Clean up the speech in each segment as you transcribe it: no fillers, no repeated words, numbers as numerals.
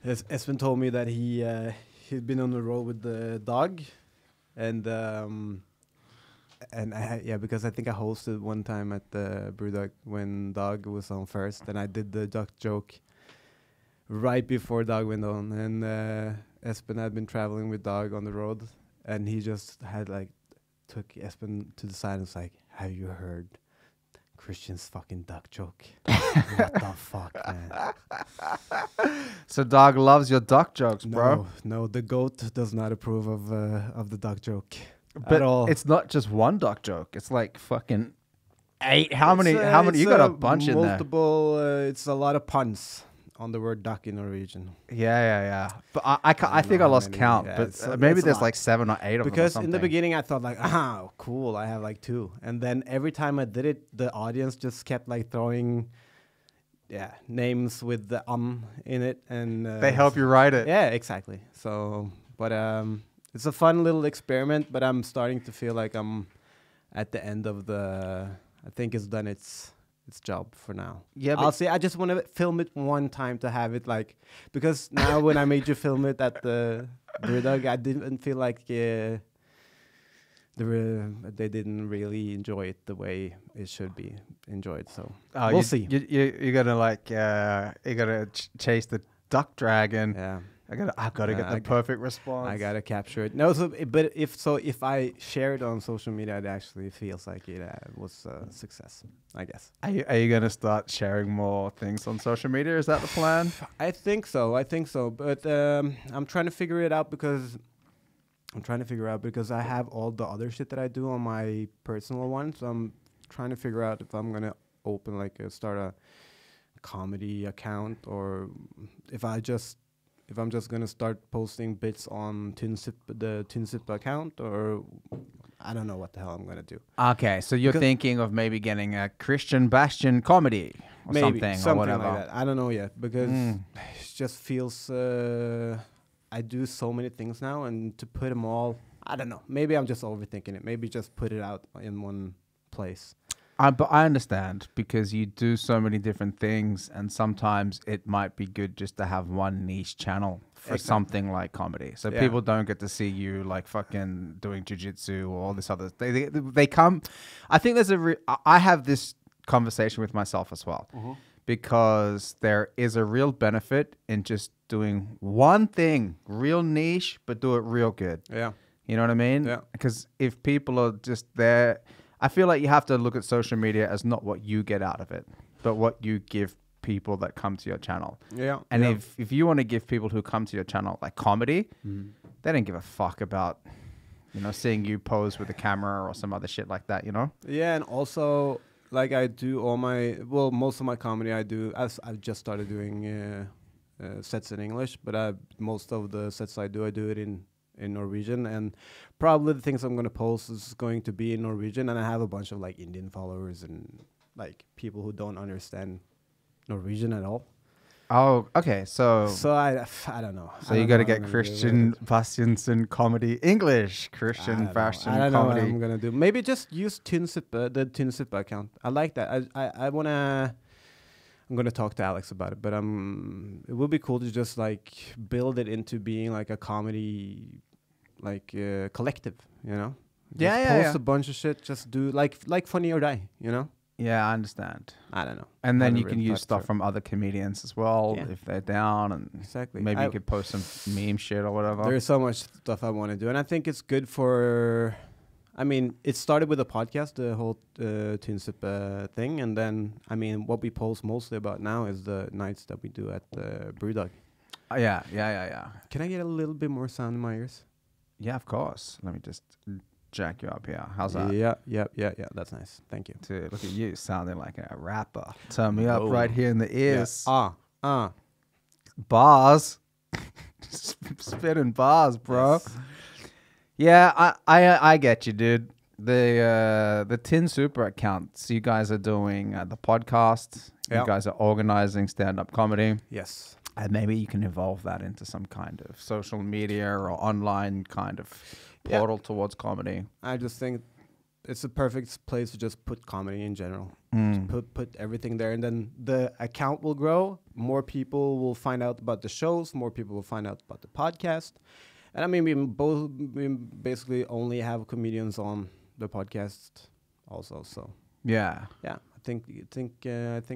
Espen told me that he'd been on the road with the dog, and because I think I hosted one time at the Brewdog when Dog was on first, and I did the duck joke right before Dog went on, and Espen had been traveling with Dog on the road, and he just had like took Espen to the side and was like, "Have you heard Christian's fucking duck joke?" What the fuck, man? So Dog loves your duck jokes, bro. No, the goat does not approve of the duck joke. But at all. it's not just one duck joke. It's like fucking 8. How many? You got a bunch in there. Multiple. It's a lot of puns on the word duck in Norwegian. Yeah. But I think I lost count. Yeah, but maybe there's like 7 or 8 of them. Because in the beginning I thought like, cool, I have like 2, and then every time I did it, the audience just kept like throwing, names with the in it, and they help you write it. Yeah, exactly. So, but it's a fun little experiment. But I'm starting to feel like I'm at the end of the. I think it's done its job for now. Yeah, I'll see. I just want to film it one time to have it like, because now when I made you film it at the Brewdog, I didn't feel like they didn't really enjoy it the way it should be enjoyed. So we'll see. You're gonna like you're gonna chase the duck dragon. Yeah. I gotta get the perfect response. I gotta capture it. No, but if I share it on social media, it actually feels like it was a success, I guess. Are you gonna start sharing more things on social media? Is that the plan? I think so. But I'm trying to figure it out because I have all the other shit that I do on my personal one. So I'm trying to figure out if I'm gonna open start a comedy account, or if I'm just gonna start posting bits on the Tynsip account, or I don't know what the hell I'm gonna do. Okay, so you're thinking of maybe getting a Christian Bastian comedy or something or whatever. Like that. I don't know yet, because it just feels I do so many things now, and to put them all, I don't know. Maybe I'm just overthinking it. Maybe just put it out in one place. But I understand, because you do so many different things, and sometimes it might be good just to have one niche channel for something like comedy. So people don't get to see you like fucking doing jiu-jitsu or all this other. They come. I think there's I have this conversation with myself as well, because there is a real benefit in just doing one thing, real niche, but do it real good. Yeah. You know what I mean? Yeah. Because if people are just there, I feel like you have to look at social media as not what you get out of it, but what you give people that come to your channel. Yeah. And if you want to give people who come to your channel like comedy, they don't give a fuck about, seeing you pose with a camera or some other shit like that, Yeah, and also like I do most of my comedy I do, as I've just started doing sets in English, but most of the sets I do it in Norwegian, and probably the things I'm going to post is going to be in Norwegian, and I have a bunch of like Indian followers and like people who don't understand Norwegian at all. Oh, okay. So I don't know. So you got to get Christian Bastiansen comedy English. Christian Bastiansen comedy. I don't know what I'm gonna do. Maybe just use the Tynsip account. I like that. I wanna. I'm gonna talk to Alex about it, but it would be cool to just like build it into being like a comedy, like collective. Just post a bunch of shit. Just do like Funny or Die. Yeah, I understand. I don't know. And then you can use stuff from other comedians as well if they're down, and exactly. Maybe you could post some meme shit or whatever. There's so much stuff I want to do, and I think it's good for. I mean, it started with a podcast, the whole Tynsip thing, and then what we post mostly about now is the nights that we do at the Brewdog. Yeah. Can I get a little bit more sound in my ears? Yeah, of course. Let me just jack you up here. How's that? Yeah. That's nice. Thank you. Dude, look at you sounding like a rapper. Turn me up right here in the ears. Yeah. Bars. Spitting bars, bro. Yes. Yeah, I get you, dude. The Tynsip accounts, you guys are doing the podcast. You guys are organizing stand-up comedy. Yes. And maybe you can evolve that into some kind of social media or online kind of portal towards comedy. I just think it's a perfect place to just put comedy in general. Mm. Just put everything there, and then the account will grow. More people will find out about the shows. More people will find out about the podcast. And I mean, we basically only have comedians on the podcast, also. So Yeah. yeah, I think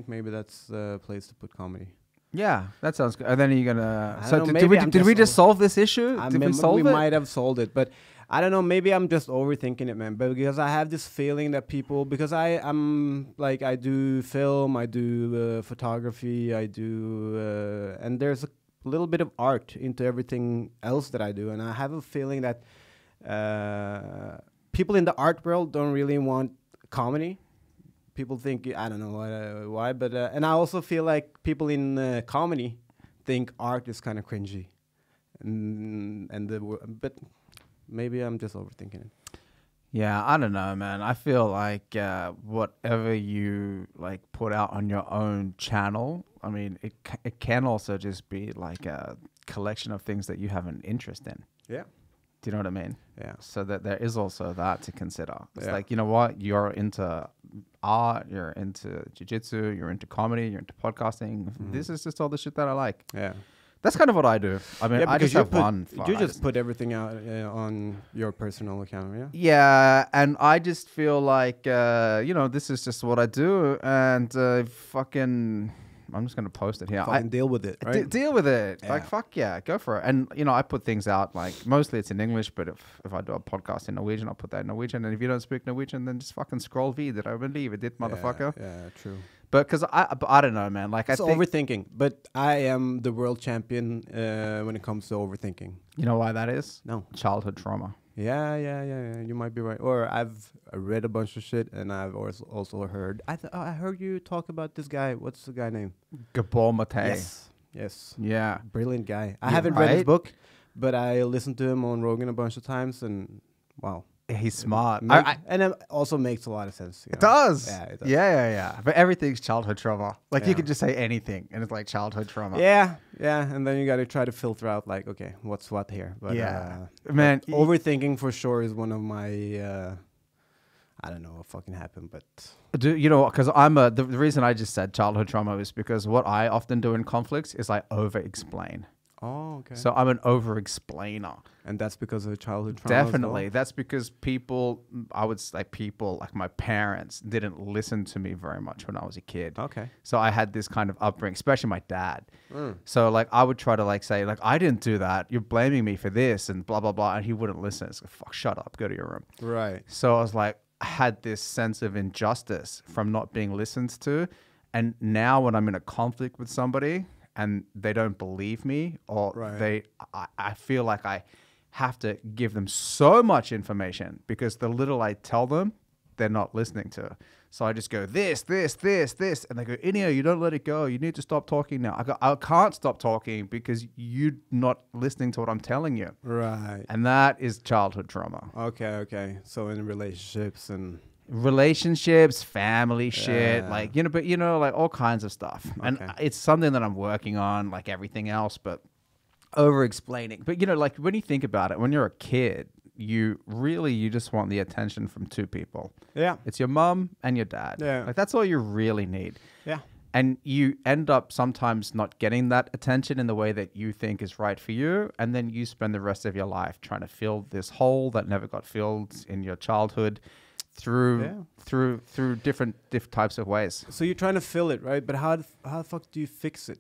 maybe that's the place to put comedy. Yeah, that sounds good. And then you're gonna. I So don't know, did we maybe I'm did we just just solve this issue? Did we solve we it? might have solved it, but I don't know. Maybe I'm just overthinking it, man. But because I have this feeling that people, because I'm like, I do film, I do photography, I do, and there's a little bit of art into everything else that I do, and I have a feeling that people in the art world don't really want comedy. People think, I don't know why, but and I also feel like people in comedy think art is kind of cringy, but maybe I'm just overthinking it. Yeah, I don't know, man. I feel like whatever you like put out on your own channel, I mean, it can also just be like a collection of things that you have an interest in. Yeah. Do you know what I mean? Yeah. So that there is also that to consider. It's Yeah. like, you know what? You're into art, you're into jiu-jitsu, you're into comedy, you're into podcasting. This is just all the shit that I like. Yeah. That's kind of what I do. I mean, I just have one. You just put everything out on your personal account, yeah? Yeah, and I just feel like, this is just what I do, and fucking, I'm just going to post it here. Fucking deal with it, right? Deal with it. Yeah. Like, fuck yeah, go for it. And, I put things out, like, mostly it's in English, but if I do a podcast in Norwegian, I'll put that in Norwegian. And if you don't speak Norwegian, then just fucking scroll videre. I believe it did, motherfucker. Yeah, true. But because I don't know, man. Like, It's I think, overthinking, but I am the world champion when it comes to overthinking. you know why that is? No. Childhood trauma. Yeah. You might be right. Or I've read a bunch of shit, and I've also heard. I heard you talk about this guy. What's the guy name? Gabor Mate. Yes. Yeah. Brilliant guy. I Yeah, haven't read his right? book, but I listened to him on Rogan a bunch of times, and wow. He's smart. And it also makes a lot of sense. It does. Yeah, it does. Yeah. But everything's childhood trauma. Like, you Yeah. can just say anything, and it's like childhood trauma. Yeah. And then you got to try to filter out, like, okay, what's what here. But Yeah. Man, overthinking for sure is one of my. I don't know what fucking happened, but because the reason I just said childhood trauma is because what I often do in conflicts is I over-explain. oh, okay. So I'm an over-explainer. And that's because of childhood trauma. as well? Definitely. That's because I would say people like my parents didn't listen to me very much when I was a kid. Okay. So I had this kind of upbringing, especially my dad. Mm. So like I would try to like say like, I didn't do that. You're blaming me for this and blah, blah, blah. And he wouldn't listen. It's like, fuck, shut up. Go to your room. Right. So I was like, I had this sense of injustice from not being listened to. And now when I'm in a conflict with somebody and they don't believe me or Right. I feel like I have to give them so much information because the little I tell them, they're not listening to. So I just go, this. And they go, Inio, you don't let it go. You need to stop talking now. I go, I can't stop talking because you're not listening to what I'm telling you. Right. And that is childhood trauma. Okay. So in relationships and Relationships, family shit, Yeah. like, like all kinds of stuff. And Okay. it's something that I'm working on, like everything else, but over explaining. But, like when you think about it, when you're a kid, you just want the attention from two people. yeah. It's your mum and your dad. Yeah. Like that's all you really need. Yeah. And you end up sometimes not getting that attention in the way that you think is right for you. And then you spend the rest of your life trying to fill this hole that never got filled in your childhood through different types of ways. So you're trying to fill it, right? But how the fuck do you fix it?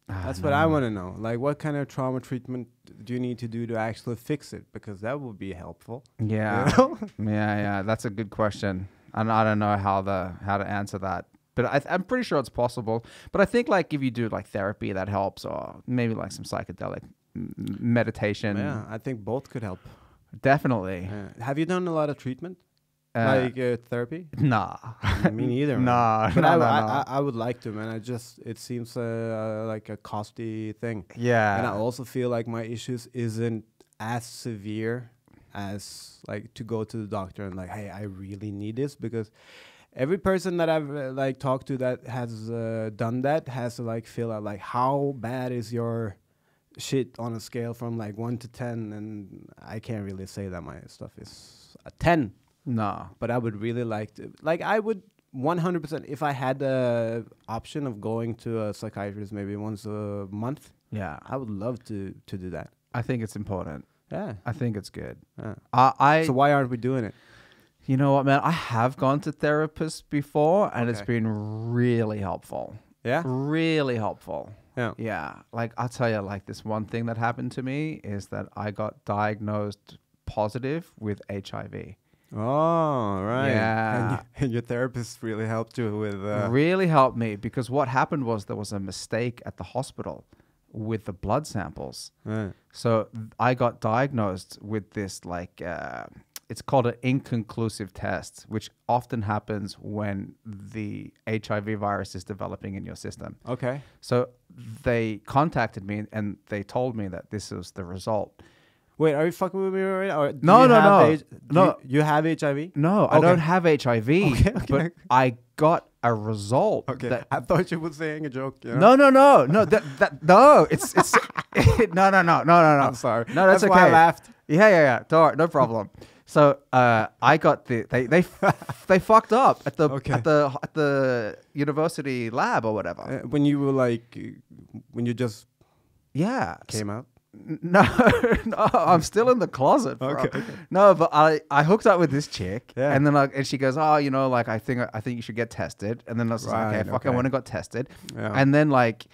That's what I want to know. Like, what kind of trauma treatment do you need to do to actually fix it? Because that would be helpful. Yeah. You know? Yeah. That's a good question. And I don't know how to answer that. But I'm pretty sure it's possible. But I think like if you do like therapy, that helps, or maybe like some psychedelic meditation. Yeah, I think both could help. Definitely. Have you done a lot of treatment? Like therapy? Nah. Me neither. man. Nah. But No. I would like to, man. It seems like a costly thing. Yeah. And I also feel like my issues isn't as severe as like to go to the doctor and like, hey, I really need this, because every person that I've like talked to that has done that has to like feel out like how bad is your shit on a scale from like 1 to 10, and I can't really say that my stuff is a 10. No. but I would really like to. Like, I would 100%, if I had the option of going to a psychiatrist maybe once a month, Yeah. I would love to do that. I think it's important. Yeah. I think it's good. Yeah. So why aren't we doing it? You know what, man? I have gone to therapists before, and it's Okay. been really helpful. Yeah. Really helpful. Yeah. Yeah. Like, I'll tell you, like, this one thing that happened to me is that I got diagnosed positive with HIV. Oh, right. Yeah. And your therapist really helped you with. Really helped me, because what happened was there was a mistake at the hospital with the blood samples. Right. So I got diagnosed with this, like, it's called an inconclusive test, which often happens when the HIV virus is developing in your system. Okay. So they contacted me and they told me that this was the result. Wait, are you fucking with me right now? Or No, no, no. No. You have HIV? No, I Okay. don't have HIV, Okay. but I got a result. Okay. That, I thought you were saying a joke. You know? no, no, it's no. I'm sorry. No, that's why I okay. laughed. Yeah. Don't worry, no problem. So I got they fucked up at the Okay. at the university lab or whatever. When you were like, when you just Yeah. came out. No, I'm still in the closet, bro. Okay. No, but I hooked up with this chick, Yeah. and then and she goes, oh, you know, like I think you should get tested, and then I was like, Right, okay, fuck, I okay. went and got tested, Yeah. and then like,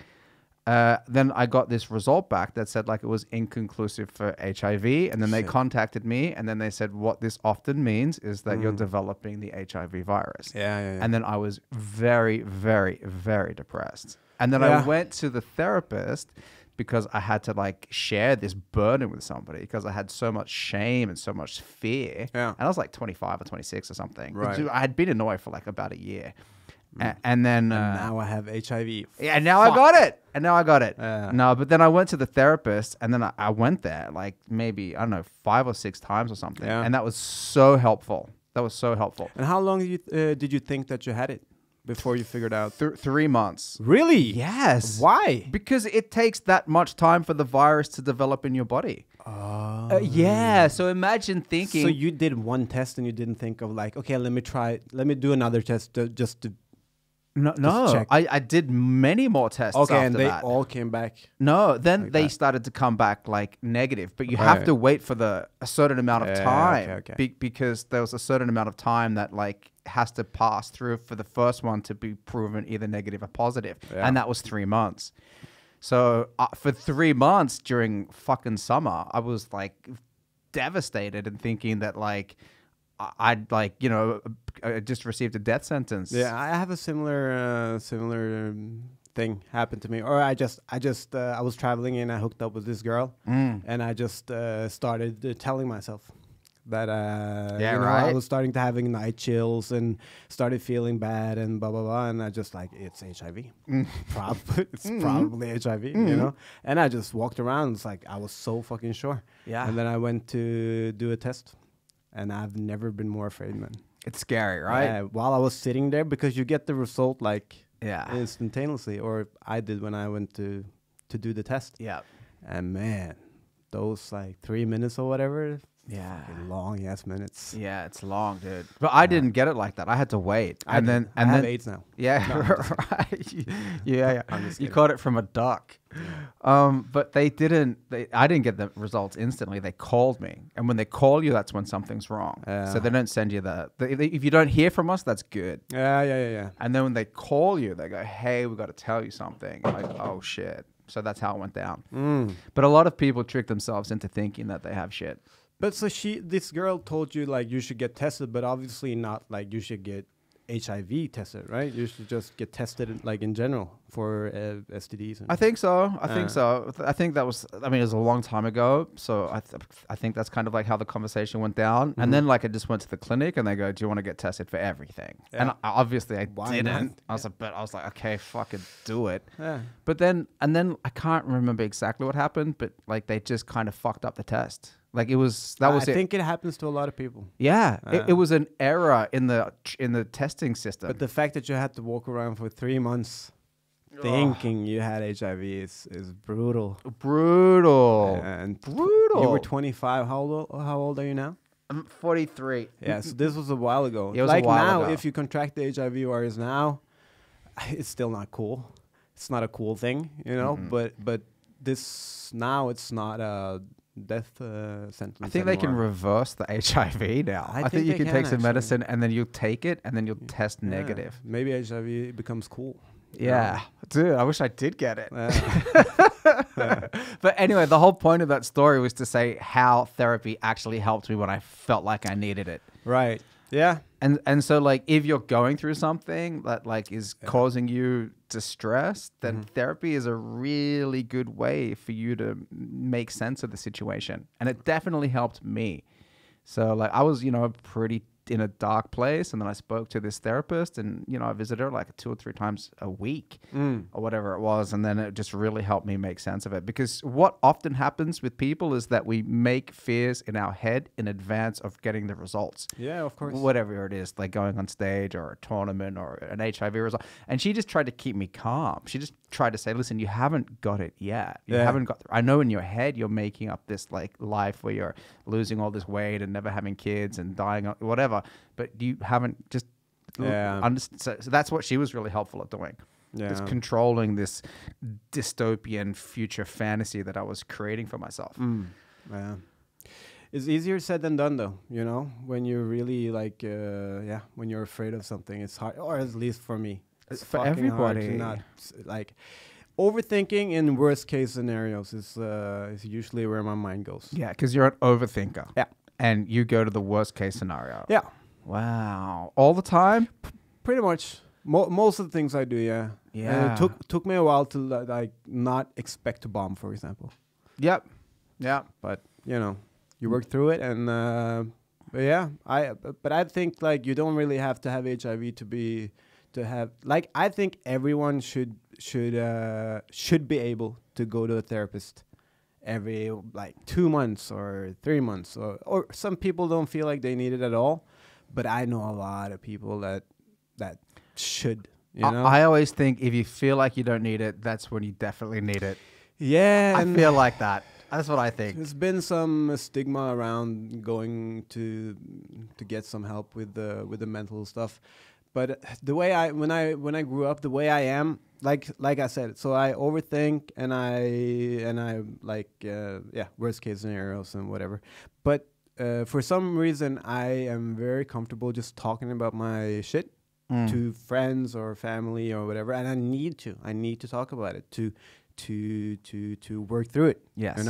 then I got this result back that said like it was inconclusive for HIV, and then they Shit. contacted me, and then they said what this often means is that you're developing the HIV virus, Yeah. and then I was very, very, very depressed, and then Yeah. I went to the therapist, because I had to like share this burden with somebody, because I had so much shame and so much fear. Yeah. And I was like 25 or 26 or something. Right. I had been in Norway for like about a year. And then... now I have HIV. yeah, and now I got it. And now I got it. Yeah. No, but then I went to the therapist, and then I went there like maybe, I don't know, 5 or 6 times or something. Yeah. And that was so helpful. That was so helpful. And how long did you think that you had it before you figured out? 3 months. Really? Yes. Why? Because it takes that much time for the virus to develop in your body. Yeah. So imagine thinking. So you did one test and you didn't think of like, okay, let me do another test just to. No. check. I did many more tests. Okay, after and they that. all came back. No, then like they that. started to come back like negative, but you have Right. to wait for a certain amount of Yeah, time okay. because there was a certain amount of time that like has to pass through for the first one to be proven either negative or positive, Yeah. and that was 3 months. So for 3 months during fucking summer, I was like devastated and thinking that like I'd like, you know, just received a death sentence. Yeah, I have a similar thing happened to me. Or I was traveling and I hooked up with this girl, and I just started telling myself that Yeah, you know, right. I was starting to having night chills and started feeling bad and blah blah blah, and I just like, it's HIV. It's probably HIV, you know. And I just walked around. It's like I was so fucking sure. Yeah. And then I went to do a test, and I've never been more afraid, man. It's scary, right? Yeah, while I was sitting there, because you get the result like Yeah. instantaneously, or I did when I went to do the test. Yeah. And man, those like 3 minutes or whatever, Yeah. fucking long ass minutes. Yeah, it's long, dude. But I didn't get it like that. I had to wait. I have AIDS now. Yeah, No, I'm just right. yeah. I'm just You kidding. caught it from a duck. But I didn't get the results instantly. They called me. And when they call you, that's when something's wrong. So they don't send you if you don't hear from us, that's good. Yeah. And then when they call you, they go, hey, we got to tell you something. You're like, oh, shit. So that's how it went down. But a lot of people trick themselves into thinking that they have shit. But so this girl told you like you should get tested, but obviously not like you should get HIV tested, right? You should just get tested like in general for STDs. I think so. I think so. I think that was, I mean, it was a long time ago. So I think that's kind of like how the conversation went down. And then like I just went to the clinic and they go, do you want to get tested for everything? Yeah. And obviously I Why didn't. not? I was like, okay, fucking do it. Yeah. But then I can't remember exactly what happened, but like they just kind of fucked up the test. Like it was, that was I it. think it happens to a lot of people. Yeah. It was an error in the testing system. But the fact that you had to walk around for 3 months thinking you had HIV is brutal. Brutal. And Brutal. you were 25. How old are you now? I'm 43. Yeah, so this was a while ago. It was like a while now, ago. if you contract the HIV virus now, it's still not cool. It's not a cool thing, you know. But this now, it's not a death sentence. I think they can reverse the HIV now. I think you can take some medicine and then you'll take it and then you'll test negative. Maybe HIV becomes cool. Yeah, dude, I wish I did get it. But anyway, the whole point of that story was to say how therapy actually helped me when I felt like I needed it. Right. Yeah. And so like if you're going through something that like is causing you distress, then therapy is a really good way for you to make sense of the situation. And it definitely helped me. So like I was, pretty in a dark place, and then I spoke to this therapist, and I visited her like 2 or 3 times a week or whatever it was, and then it just really helped me make sense of it. Because what often happens with people is that we make fears in our head in advance of getting the results. Yeah, of course. Whatever it is, like going on stage or a tournament or an HIV result. And she just tried to keep me calm. She just tried to say, listen, you haven't got it yet. You haven't got I know in your head you're making up this like life where you're losing all this weight and never having kids and dying, whatever. But you haven't just so that's what she was really helpful at doing. Yeah. It's controlling this dystopian future fantasy that I was creating for myself. Yeah. It's easier said than done, though, when you're really like, when you're afraid of something, it's hard, or at least for me. It's for everybody. Hard to not, like, overthinking in worst case scenarios is usually where my mind goes. Yeah, because you're an overthinker. Yeah. And you go to the worst case scenario. Yeah. Wow. All the time? Pretty much. Most of the things I do, yeah. Yeah. And it took me a while to like not expect to bomb, for example. Yep. Yeah. But, you work through it, and but I think like you don't really have to have HIV to have, like, I think everyone should be able to go to a therapist every like 2 months or 3 months, or some people don't feel like they need it at all, but I know a lot of people that should, I always think if you feel like you don't need it, that's when you definitely need it. Yeah. I feel like that. That's what I think. There's been some stigma around going to get some help with the mental stuff. But the way when I grew up, the way I am, like I said, so I overthink and I like worst case scenarios and whatever. But for some reason, I am very comfortable just talking about my shit to friends or family or whatever, and I need to talk about it to work through it. Yes.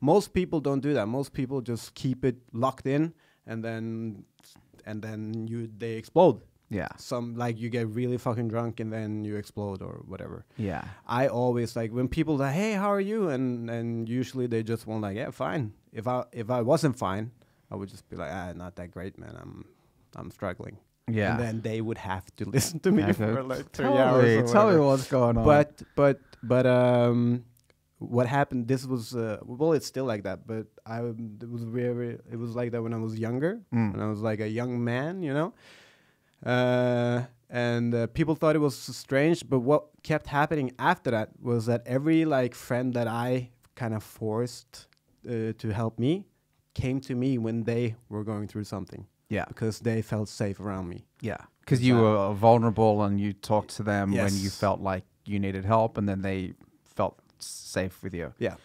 Most people don't do that. Most people just keep it locked in, and then they explode. Yeah. Some, like, you get really fucking drunk and then you explode or whatever. Yeah. I always, like, when people say, hey, how are you? And usually they just want, like, yeah, fine. If I wasn't fine, I would just be like, not that great, man. I'm struggling. Yeah. And then they would have to listen to me for like 3 hours. Or tell me whatever. what's going on. But what happened? This was it's still like that. But it was like that when I was younger, when I was like a young man, and people thought it was strange. But what kept happening after that was that every like friend that I kind of forced to help me came to me when they were going through something. Yeah, because they felt safe around me. Yeah, because you were vulnerable and you talked to them when you felt like you needed help, and then they felt safe with you. Yeah,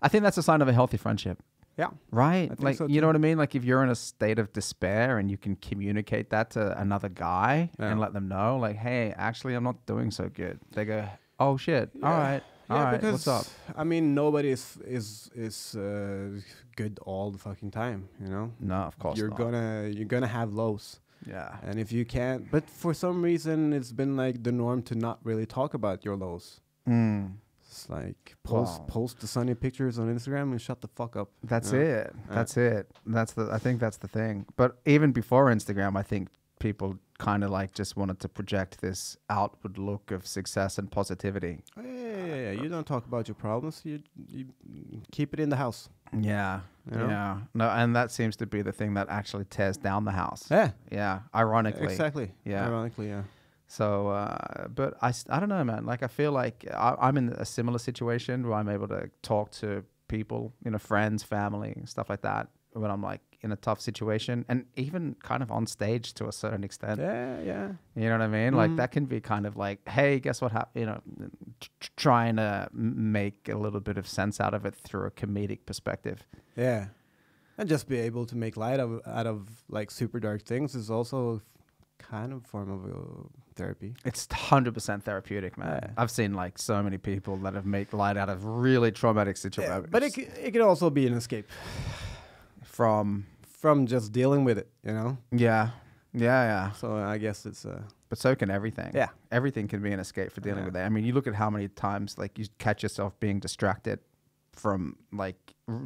I think that's a sign of a healthy friendship. Yeah, right. I think like so you know what I mean. Like if you're in a state of despair and you can communicate that to another guy and let them know, like, hey, actually, I'm not doing so good. They go, oh shit, all right. All right, because, what's up? I mean, nobody is good all the fucking time, No, of course you're not. you're gonna have lows. Yeah. And if you can't, but for some reason, it's been like the norm to not really talk about your lows. It's like post the sunny pictures on Instagram and shut the fuck up. That's it. That's it. I think that's the thing. But even before Instagram, I think people kind of like just wanted to project this outward look of success and positivity. Yeah. You don't talk about your problems. You keep it in the house. Yeah. Yeah. No, and that seems to be the thing that actually tears down the house. Yeah. Yeah. Ironically. Exactly. Yeah. Ironically, yeah. So, but I don't know, man. Like, I feel like I'm in a similar situation where I'm able to talk to people, friends, family, stuff like that, when I'm like in a tough situation, and even kind of on stage to a certain extent. Yeah. You know what I mean? Like that can be kind of like, hey, guess what happened? You know, trying to make a little bit of sense out of it through a comedic perspective. Yeah. And just be able to make light out of like super dark things is also kind of form of therapy. It's 100% therapeutic, man. Yeah. I've seen like so many people that have made light out of really traumatic situations. Yeah, but it could also be an escape from just dealing with it, you know? Yeah. So I guess it's but so can everything. Yeah. Everything can be an escape for dealing with it. I mean, you look at how many times like you catch yourself being distracted from like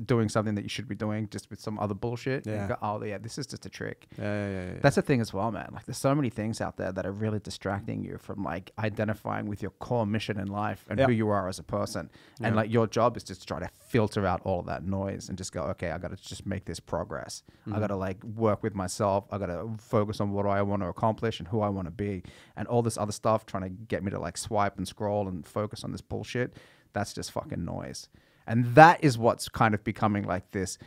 doing something that you should be doing just with some other bullshit. Yeah. You go, oh yeah, this is just a trick. Yeah. That's the thing as well, man. Like there's so many things out there that are really distracting you from like identifying with your core mission in life and who you are as a person. And like your job is just to try to filter out all of that noise and just go, okay, I got to just make this progress. I got to like work with myself. I got to focus on what I want to accomplish and who I want to be. And all this other stuff trying to get me to like swipe and scroll and focus on this bullshit. That's just fucking noise. And that is what's kind of becoming like this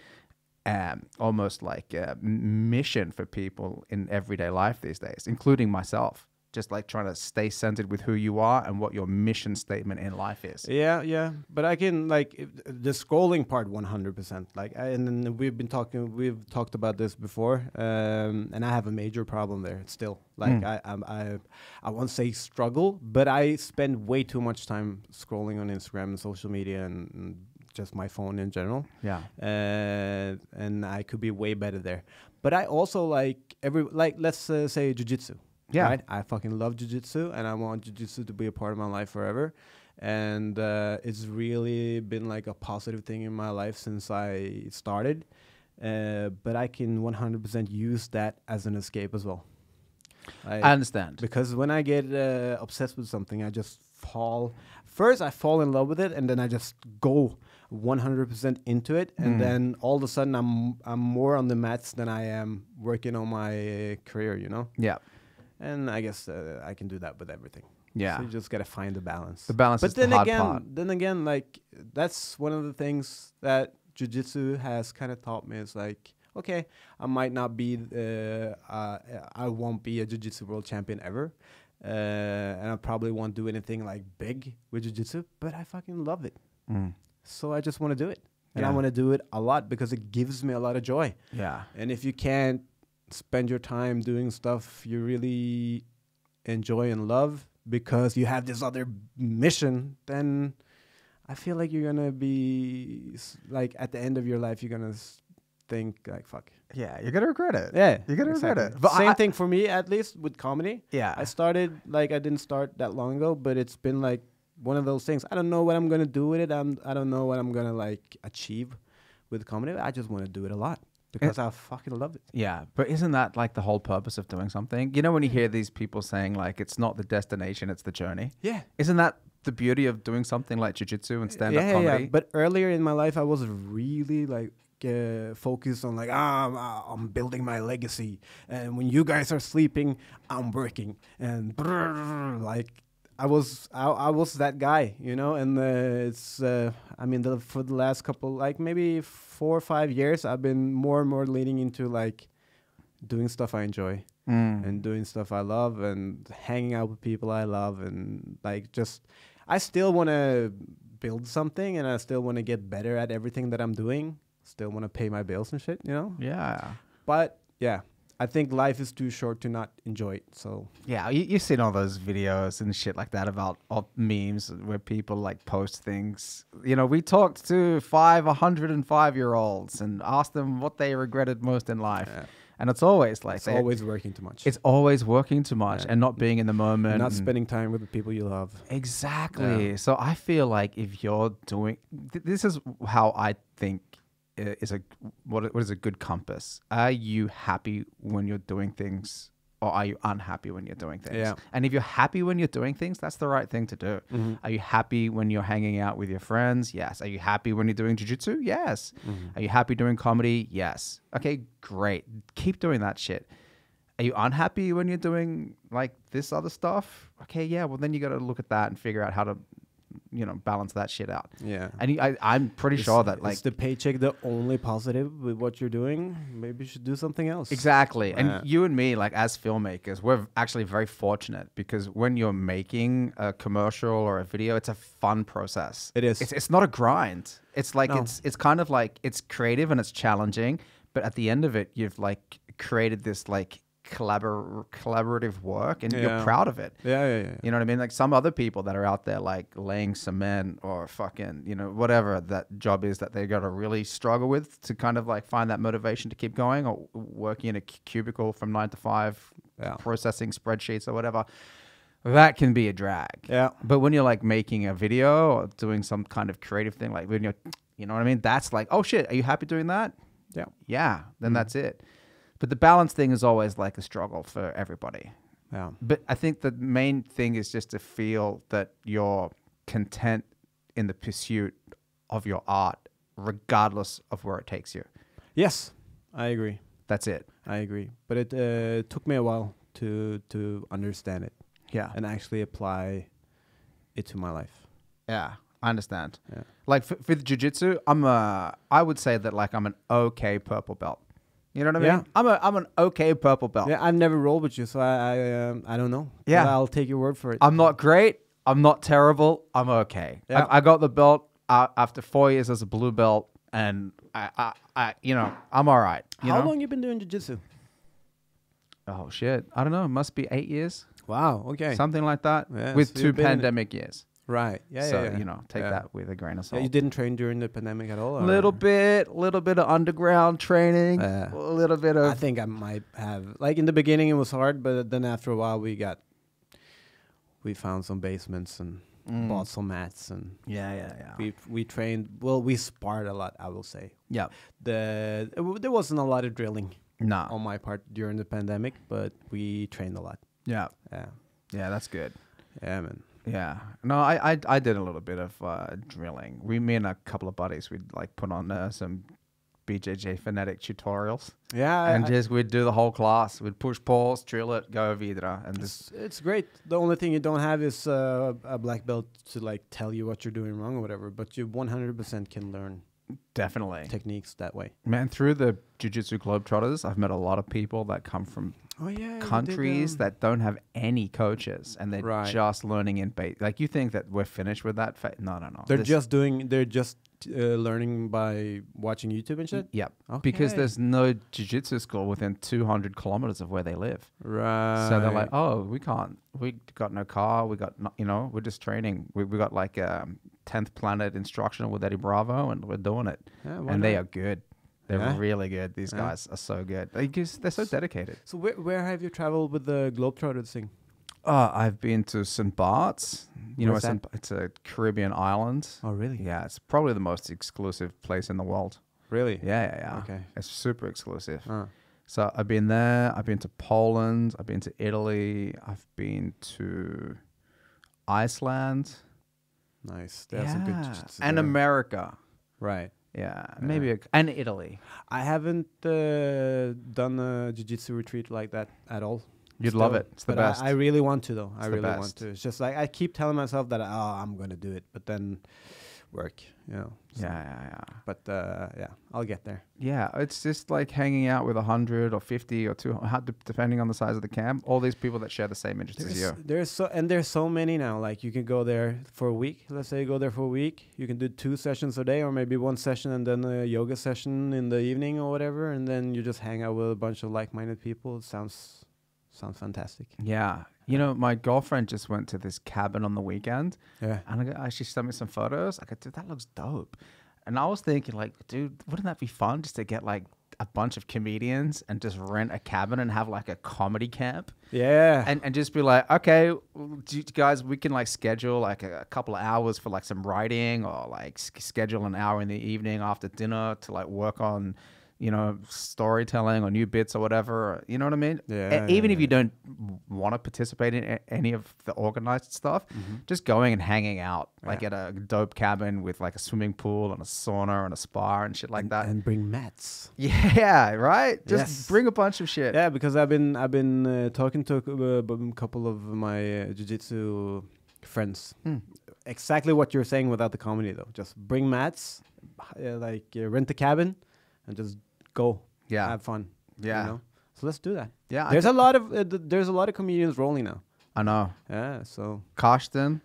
almost like a mission for people in everyday life these days, including myself. Just like trying to stay centered with who you are and what your mission statement in life is. Yeah. But I can like the scrolling part 100%. Like, and then we've talked about this before, and I have a major problem there still. Like, I won't say struggle, but I spend way too much time scrolling on Instagram and social media and just my phone in general. Yeah. And I could be way better there. But I also let's say jiu-jitsu. Yeah. Right? I fucking love jiu-jitsu and I want jiu-jitsu to be a part of my life forever. And it's really been like a positive thing in my life since I started. But I can 100% use that as an escape as well. I understand. Because when I get obsessed with something, I just First, I fall in love with it, and then I just go 100% into it, and then all of a sudden, I'm more on the mats than I am working on my career. You know? Yeah. And I guess I can do that with everything. Yeah. So you just gotta find the balance. The balance is the hard part. Then again, like that's one of the things that jiu-jitsu has kind of taught me. Is like, okay, I might not be, I won't be a jiu-jitsu world champion ever. And I probably won't do anything like big with jiu-jitsu, but I fucking love it. So I just want to do it. And I want to do it a lot because it gives me a lot of joy. Yeah. And if you can't spend your time doing stuff you really enjoy and love because you have this other mission, then I feel like you're going to be like at the end of your life, you're going to think like, fuck. Yeah, you're going to regret it. Yeah. You're going to regret it. But Same thing for me, at least with comedy. Yeah. I didn't start that long ago, but it's been like one of those things. I don't know what I'm going to do with it. I don't know what I'm going to like achieve with comedy. I just want to do it a lot because I fucking love it. Yeah, but isn't that like the whole purpose of doing something? You know, when you hear these people saying like, it's not the destination, it's the journey. Yeah. Isn't that the beauty of doing something like jiu-jitsu and stand-up comedy? Yeah. But earlier in my life, I was really like, focused on like I'm building my legacy, and when you guys are sleeping, I'm working, and like I was that guy, you know. And it's I mean for the last couple, like maybe 4 or 5 years, I've been more and more leaning into like doing stuff I enjoy and doing stuff I love and hanging out with people I love, and like just I still want to build something, and I still want to get better at everything that I'm doing. Still want to pay my bills and shit, you know? Yeah. But, yeah, I think life is too short to not enjoy it, so... Yeah, you've seen all those videos and shit like that about memes where people, like, post things. You know, we talked to 105-year-olds and asked them what they regretted most in life. Yeah. And it's always like... It's always working too much. It's always working too much and not being in the moment. Not spending time with the people you love. Exactly. Yeah. So I feel like if you're doing... this is how I think... what is a good compass? Are you happy when you're doing things, or are you unhappy when you're doing things? Yeah. And if you're happy when you're doing things, that's the right thing to do. Are you happy when you're hanging out with your friends? Yes. Are you happy when you're doing jiu-jitsu? Yes. Are you happy doing comedy? Yes. Okay, great. Keep doing that shit. Are you unhappy when you're doing like this other stuff? Okay, yeah. Well, then you got to look at that and figure out how to balance that shit out. Yeah. And I'm pretty sure that like is the paycheck the only positive with what you're doing? Maybe you should do something else. exactly. And you and me, like as filmmakers, we're actually very fortunate because when you're making a commercial or a video, it's a fun process. It is. It's not a grind. It's like No. it's kind of like it's creative and it's challenging, but at the end of it, you've like created this like collaborative work and you're proud of it. Yeah. You know what I mean? Like some other people that are out there like laying cement or fucking, whatever that job is that they got to really struggle with to kind of like find that motivation to keep going, or working in a cubicle from 9 to 5, processing spreadsheets or whatever. That can be a drag. Yeah. But when you're like making a video or doing some kind of creative thing, like when you know what I mean? That's like, oh shit, are you happy doing that? Yeah. Yeah. Then that's it. But the balance thing is always like a struggle for everybody. Yeah. But I think the main thing is just to feel that you're content in the pursuit of your art, regardless of where it takes you. Yes, I agree. That's it. I agree. But it took me a while to understand it. Yeah. And actually apply it to my life. Yeah. I understand. Yeah. Like for the jiu-jitsu, I would say that like I'm an okay purple belt. You know what I mean? I'm an okay purple belt. Yeah, I've never rolled with you, so I don't know. Yeah. But I'll take your word for it. I'm not great. I'm not terrible. I'm okay. Yeah. I got the belt after 4 years as a blue belt, and I I'm all right. How long you been doing jiu-jitsu? Oh shit! I don't know. It must be 8 years. Wow. Okay. Something like that. Yeah, with so 2 you've been in it. pandemic years. Right. Yeah. So yeah. take that with a grain of Yeah, salt. you didn't train during the pandemic at all? Or? Little bit of underground training. A little bit of. I think I might have. Like in the beginning, it was hard, but then after a while, we found some basements and bought some mats, and Yeah. we trained. Well, we sparred a lot, I will say. Yeah. There wasn't a lot of drilling No. on my part during the pandemic, but we trained a lot. Yeah. Yeah. Yeah, that's good. Yeah, man. Yeah. No, I did a little bit of drilling. Me and a couple of buddies, we'd like put on some BJJ phonetic tutorials. Yeah. And we'd do the whole class. We'd push pause, drill it, go videre. And it's great. The only thing you don't have is a black belt to like tell you what you're doing wrong or whatever, but you 100% can learn definitely techniques that way. Man, through the Jiu-Jitsu Globetrotters, I've met a lot of people that come from countries that don't have any coaches, and they're just learning in base. Like, you think that we're finished with that? No. They're just learning by watching YouTube and shit? Yep. Okay. Because there's no jiu-jitsu school within 200 kilometers of where they live. Right. So they're like, oh, we got no car. We got, we're just training. We got like 10th Planet instructional with Eddie Bravo, and we're doing it. Yeah, and they are good. They're really good. These guys are so good. They're so dedicated. So where have you traveled with the Globetrotters thing? I've been to St. Bart's. Where's that? It's a Caribbean island. Oh, really? Yeah, it's probably the most exclusive place in the world. Really? Yeah. Okay. It's super exclusive. So I've been there. I've been to Poland. I've been to Italy. I've been to Iceland. Nice. There's some good jiu-jitsu and there. America. Right. Yeah, maybe and Italy. I haven't done a jiu-jitsu retreat like that at all. You'd love it. It's the best. I really want to, though. It's I the really best. want to. It's just like I keep telling myself that I'm gonna do it, but then work, So. Yeah. But I'll get there. Yeah, it's just like hanging out with 100 or 50 or 200, depending on the size of the camp. All these people that share the same interests as you. There's so many now. Like, you can go there for a week. Let's say you go there for a week. You can do 2 sessions a day, or maybe 1 session and then a yoga session in the evening or whatever, and then you just hang out with a bunch of like-minded people. It sounds fantastic. Yeah. My girlfriend just went to this cabin on the weekend. Yeah. And she sent me some photos. I go, dude, that looks dope. And I was thinking, like, dude, wouldn't that be fun just to get like a bunch of comedians and just rent a cabin and have like a comedy camp? Yeah. And just be like, okay, guys, we can like schedule like a couple of hours for like some writing, or like schedule an hour in the evening after dinner to like work on, storytelling or new bits or whatever. You know what I mean? Yeah. Even if you don't want to participate in any of the organized stuff, just going and hanging out like at a dope cabin with like a swimming pool and a sauna and a spa and shit like that. And bring mats. Yeah, right? Just bring a bunch of shit. Yeah, because I've been talking to a couple of my jiu-jitsu friends exactly what you're saying without the comedy though. Just bring mats, rent a cabin, and just go. Yeah. Have fun. Yeah. You know? So let's do that. Yeah. There's a lot of comedians rolling now. I know. Yeah. So Karsten.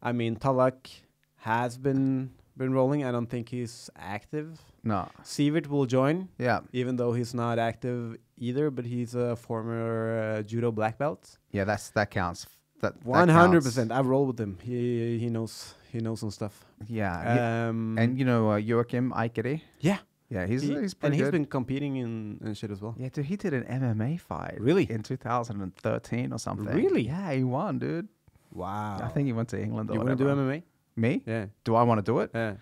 I mean, Talak has been rolling. I don't think he's active. No. Sivert will join. Yeah. Even though he's not active either, but he's a former judo black belt. Yeah, that counts. That 100%. I've rolled with him. He knows some stuff. Yeah. And you know Joachim Eikeri? Yeah. Yeah, he's pretty good. And he's been competing in shit as well. Yeah, dude, he did an MMA fight. Really? In 2013 or something. Really? Yeah, he won, dude. Wow. I think he went to England or You want to do MMA? Me? Yeah. Do I want to do it? Yeah.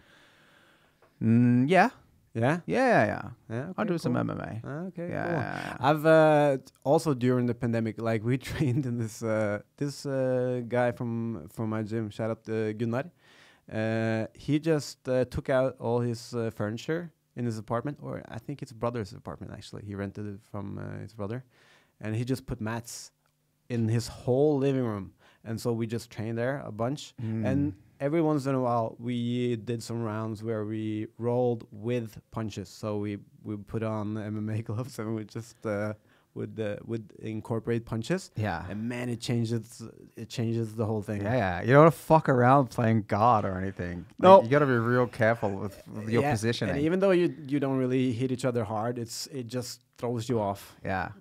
Yeah. Yeah? Yeah. Okay, I'll do some cool. MMA. Okay, Yeah. cool. I've also during the pandemic, like we trained in this guy from my gym. Shout out to Gunnar. He just took out all his furniture in his apartment, or I think it's brother's apartment actually. He rented it from his brother, and he just put mats in his whole living room. And so we just trained there a bunch. And every once in a while, we did some rounds where we rolled with punches. So we put on MMA gloves and we just would incorporate punches. Yeah. And man, it changes the whole thing. Yeah. You don't want to fuck around playing guard or anything. No. Like, you got to be real careful with your positioning. And even though you don't really hit each other hard, it just throws you off. Yeah.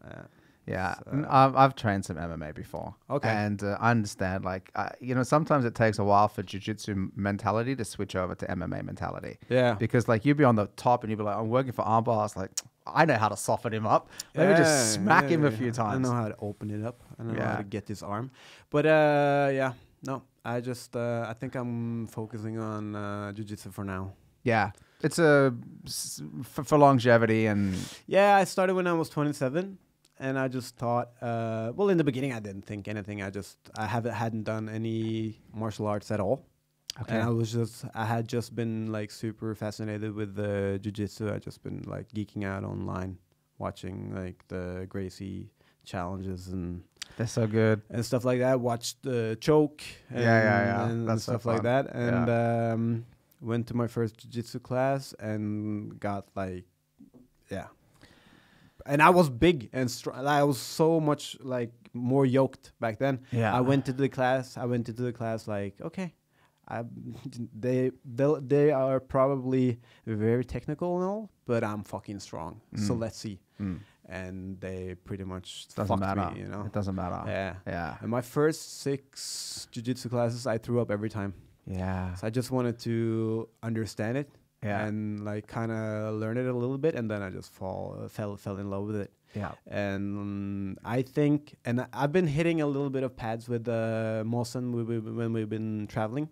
Yeah, So I've trained some MMA before. Okay. And I understand, like, sometimes it takes a while for jiu-jitsu mentality to switch over to MMA mentality. Yeah. Because, like, you'd be on the top and you'd be like, I'm working for arm bars. Like, I know how to soften him up. Let me just smack him a few times. I know how to open it up. I know how to get this arm. But, I just, I think I'm focusing on jiu-jitsu for now. Yeah. It's for longevity and... Yeah, I started when I was 27. And I just thought, in the beginning, I didn't think anything. I hadn't done any martial arts at all. Okay. And I had just been like super fascinated with the jiu-jitsu. I just been like geeking out online, watching like the Gracie challenges and they're so good and stuff like that. Watched the choke and that's stuff so like that. And Yeah. Went to my first jiu-jitsu class and got like, yeah. And I was big and strong. I was so much like more yoked back then. Yeah. I went into the class like, okay, they are probably very technical and all, but I'm fucking strong. So let's see. And they pretty much Doesn't fucked matter. me, you know. It doesn't matter. Yeah. And my first 6 jiu-jitsu classes, I threw up every time. Yeah. So I just wanted to understand it. Yeah. And like kind of learn it a little bit, and then I just fell in love with it. Yeah. And I think, and I've been hitting a little bit of pads with Måsen when we've been traveling,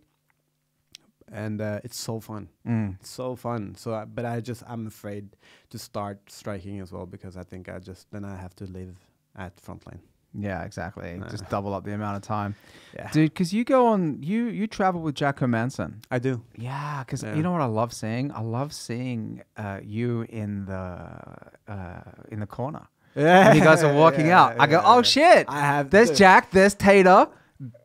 and it's so fun. It's so fun. So, I'm afraid to start striking as well, because I think then I have to live at frontline. Yeah, exactly. Just double up the amount of time. Yeah. Dude, because you travel with Jack Hermansson. I do. Yeah, because you know what I love seeing? I love seeing you in the corner. Yeah. When you guys are walking out. I go, oh shit. There's Jack, there's Tater,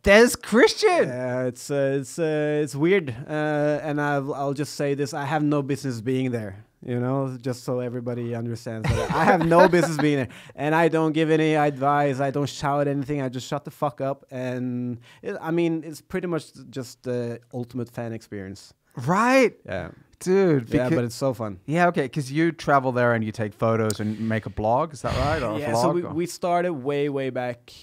there's Christian. Yeah, it's weird. And I'll just say this: I have no business being there. You know, just so everybody understands that I have no business being there, and I don't give any advice. I don't shout anything. I just shut the fuck up, and it's pretty much just the ultimate fan experience. Right? Yeah, dude. Yeah, but it's so fun. Yeah, okay, because you travel there and you take photos and make a blog. Is that right? Or yeah. A vlog, So we started way back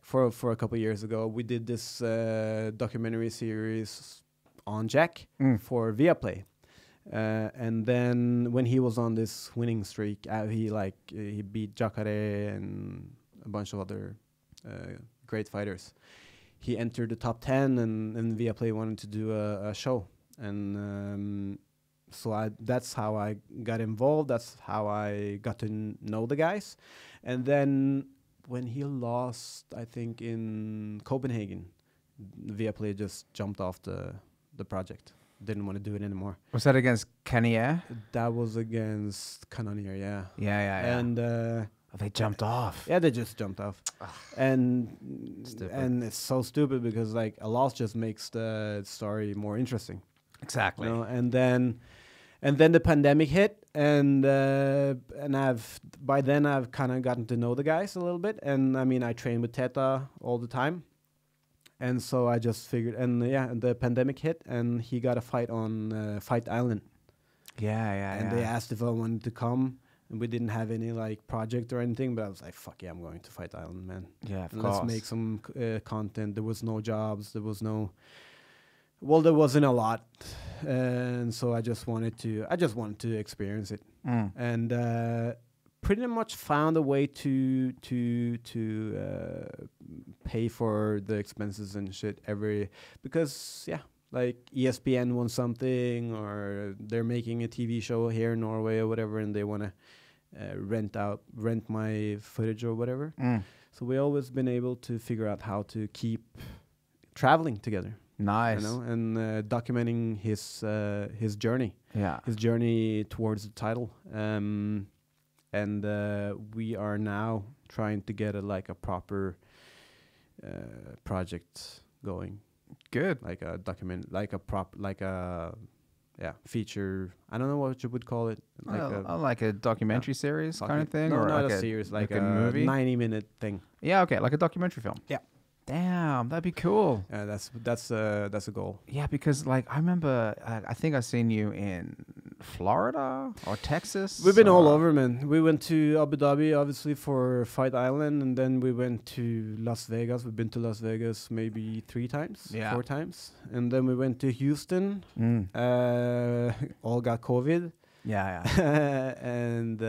for a couple of years ago. We did this documentary series on Jack for Viaplay. And then when he was on this winning streak, he beat Jacare and a bunch of other great fighters. He entered the top 10, and Viaplay wanted to do a show, and that's how I got involved. That's how I got to know the guys. And then when he lost, I think in Copenhagen, Viaplay just jumped off the project. Didn't want to do it anymore. Was that against Canier? That was against Canonier, yeah. Yeah. And They jumped off. Yeah, they just jumped off, and Stupid. it's so stupid because like a loss just makes the story more interesting. Exactly. You know? And then the pandemic hit, and by then I've kind of gotten to know the guys a little bit, and I mean I train with Teta all the time, and so I just figured, and the pandemic hit, and he got a fight on Fight Island, and they asked if I wanted to come, and we didn't have any like project or anything, but I was like, fuck yeah, I'm going to Fight Island, man. Yeah, of And course. let's make some content. There was no jobs, there was no. Well, there wasn't a lot, and so I just wanted to experience it, and pretty much found a way to pay for the expenses and shit because like ESPN wants something, or they're making a TV show here in Norway or whatever, and they want to rent my footage or whatever. So we always been able to figure out how to keep traveling together. Nice. You know, and documenting his journey. Yeah. His journey towards the title. And we are now trying to get a proper project going. Good. Like a feature. I don't know what you would call it. Like a documentary series kind of thing, No, or not like a series, like a a movie, 90-minute thing. Yeah, okay, like a documentary film. Yeah. Damn, that'd be cool. That's a goal. Yeah, because like I remember, I think I seen you in Florida or Texas. We've been all over, man. We went to Abu Dhabi, obviously, for Fight Island, and then we went to Las Vegas. We've been to Las Vegas maybe 4 times, and then we went to Houston. All got COVID. Yeah. And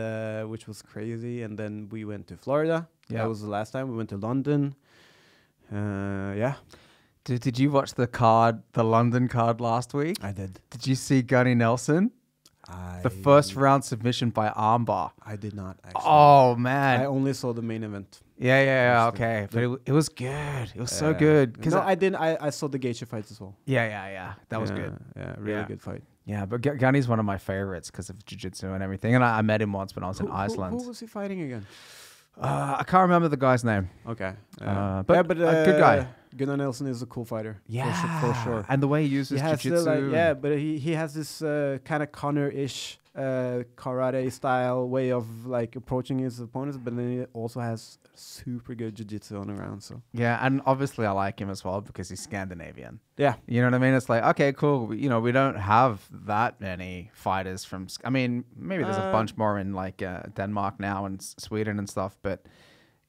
which was crazy. And then we went to Florida. Yeah. That was the last time. We went to London. Yeah. Did you watch the London card last week? I did. Did you see Gunny Nelson? The first round submission by armbar. I did not, actually. Oh, man. I only saw the main event. Yeah, okay. But it was good. It was so good. No, I didn't. I saw the Geisha fights as well. Yeah. That was good. Yeah, really good fight. Yeah, but Gunny's one of my favorites because of jiu-jitsu and everything. And I met him once when I was in Iceland. Who was he fighting again? I can't remember the guy's name. Okay. But a good guy. Gunnar Nelson is a cool fighter. Yeah. For sure. And the way he uses jiu-jitsu. But he has this kind of Connor-ish karate style way of like approaching his opponents, but then he also has super good jiu-jitsu on the ground. So yeah, and obviously I like him as well because he's Scandinavian. Yeah. You know what I mean? It's like, okay, cool. We don't have that many fighters from... I mean, maybe there's a bunch more in like Denmark now and Sweden and stuff, but...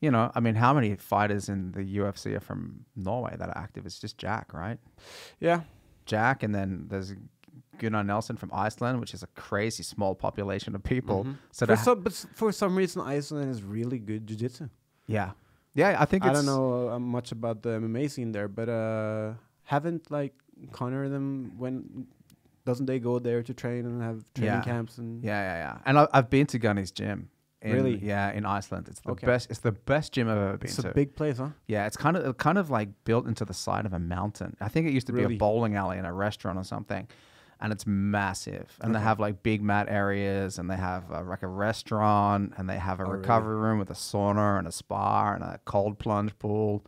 You know, I mean, how many fighters in the UFC are from Norway that are active? It's just Jack, right? Yeah. Jack, and then there's Gunnar Nelson from Iceland, which is a crazy small population of people. Mm-hmm. So but for some reason, Iceland has really good jiu-jitsu. Yeah, I think I don't know much about the MMA scene there, but haven't like Connor doesn't they go there to train and have training camps and yeah. And I've been to Gunny's gym. Really? Yeah, in Iceland. It's the best. It's the best gym I've ever been to. It's a big place, huh? Yeah, it's kind of like built into the side of a mountain. I think it used to be a bowling alley and a restaurant or something, and it's massive. And they have like big mat areas, and they have like a restaurant, and they have a recovery room with a sauna and a spa and a cold plunge pool.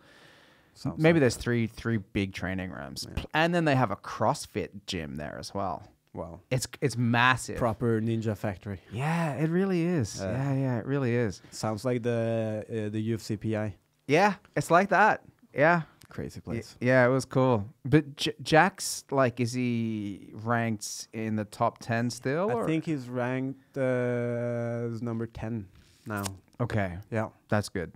Maybe there's three big training rooms, and then they have a CrossFit gym there as well. Wow. It's massive. Proper ninja factory. Yeah, it really is. Yeah, it really is. Sounds like the UFC PI. Yeah, it's like that. Yeah. Crazy place. Yeah, it was cool. But Jack's, like, is he ranked in the top 10 still? I think he's ranked as number 10 now. Okay. Yeah. That's good.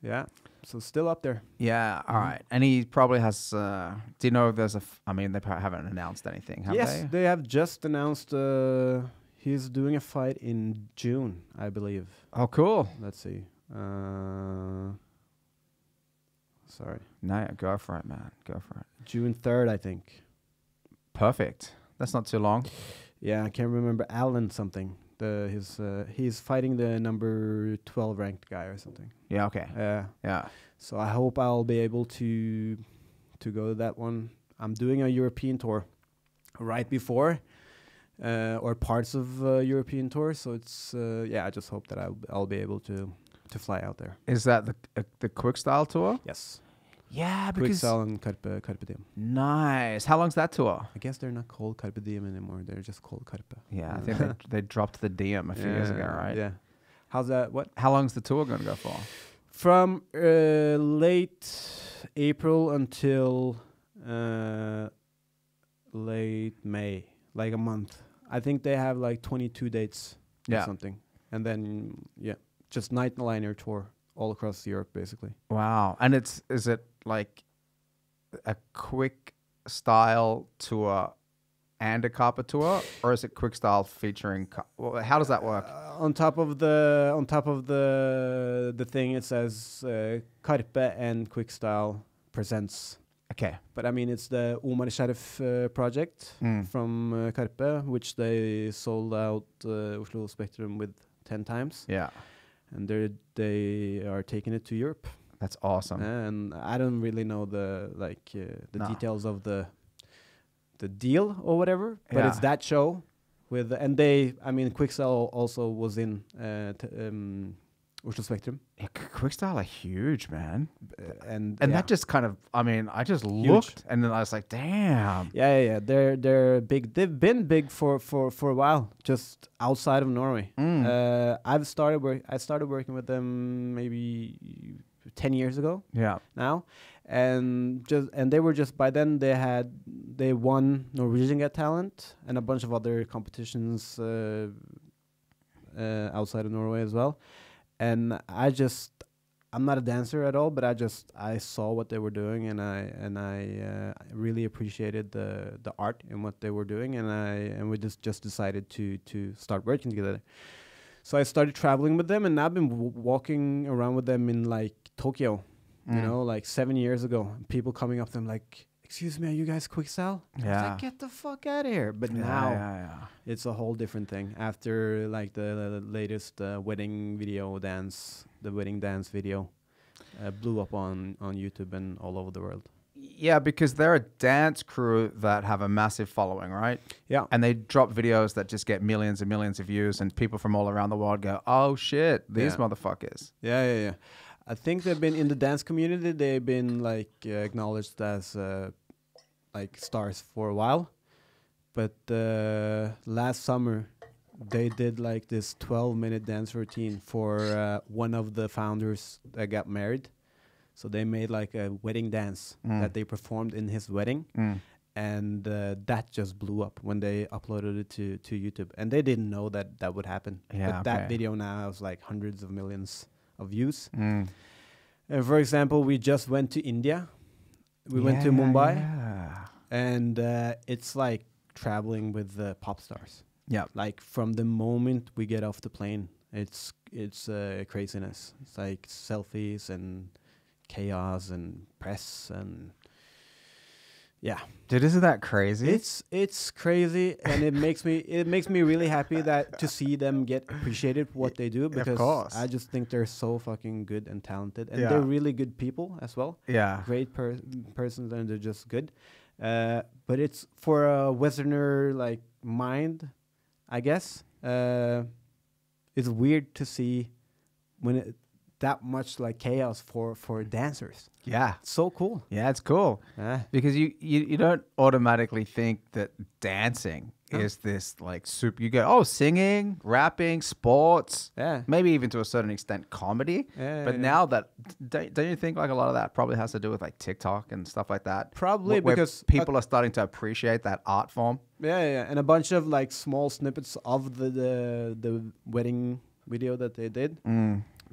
Yeah. So still up there. Yeah, all right. And he probably has... do you know if there's I mean, they probably haven't announced anything, have they? Yes, they have just announced he's doing a fight in June, I believe. Oh, cool. Let's see. Sorry. No, go for it, man. Go for it. June 3rd, I think. Perfect. That's not too long. Yeah, I can't remember. Alan something. He's fighting the number 12 ranked guy or something. Yeah, okay. Yeah. So I hope I'll be able to go to that one. I'm doing a European tour right before, or parts of European tour. So it's I just hope that I'll be able to to fly out there. Is that the quickstyle tour? Yes. Yeah, because Quickstyle and Carpe Diem. nice. How long's that tour? I guess they're not called Carpe Diem anymore. They're just called Carpe. Yeah, I think they dropped the DM a few years ago, right? Yeah. How's that? What? How long's the tour going to go for? From late April until late May, like a month. I think they have like 22 dates or something. And then, just nightliner tour all across Europe, basically. Wow. And is it like a quick style tour and a carpet tour, or is it quick style featuring? How does that work? On top of the thing, it says Carpe and Quick Style presents. Okay, but I mean it's the Omar Sheriff project from Carpe, which they sold out Oslo Spectrum with 10 times. Yeah, and they are taking it to Europe. That's awesome. And I don't really know the details of the deal or whatever, but it's that show with Quickstyle also was in Oslo Spectrum. Yeah, Quickstyle are huge, man, and yeah. that just kind of I just looked and then I was like, damn. Yeah. They're big. They've been big for a while, just outside of Norway. I started working with them maybe 10 years ago. Yeah. Now. And they were just by then they won Norwegian Got Talent and a bunch of other competitions outside of Norway as well. And I'm not a dancer at all, but I saw what they were doing, and I really appreciated the art in what they were doing, and we just decided to start working together. So I started traveling with them, and now I've been walking around with them in like Tokyo. You know, like 7 years ago, people coming up to them like, "Excuse me, are you guys Quickstyle?" Yeah. I was like, "Get the fuck out of here!" But now it's a whole different thing. After like the latest wedding dance video, blew up on YouTube and all over the world. Yeah, because they're a dance crew that have a massive following, right? Yeah. And they drop videos that just get millions and millions of views, and people from all around the world go, "Oh shit, these motherfuckers." Yeah. I think they've been in the dance community. They've been like acknowledged as like stars for a while, but last summer they did like this 12-minute dance routine for one of the founders that got married. So they made like a wedding dance that they performed in his wedding, and that just blew up when they uploaded it to YouTube. And they didn't know that would happen. Yeah, but that video now has like hundreds of millions of views. For example, we just went to India. We went to Mumbai, and it's like traveling with the pop stars. Yeah, like from the moment we get off the plane, it's craziness. It's like selfies and chaos and press and dude, isn't that crazy? It's crazy, and it makes me really happy that to see them get appreciated for what they do, because I just think they're so fucking good and talented, and they're really good people as well. Yeah, great persons, and they're just good. But it's for a Westerner like mind, I guess. It's weird to see when that much like chaos for dancers. Yeah, it's so cool. Yeah, it's cool. Because you don't automatically think that dancing is this like super. You go, singing, rapping, sports, maybe even to a certain extent comedy. But now that don't you think like a lot of that probably has to do with like TikTok and stuff like that? Probably because people are starting to appreciate that art form. Yeah, and a bunch of like small snippets of the wedding video that they did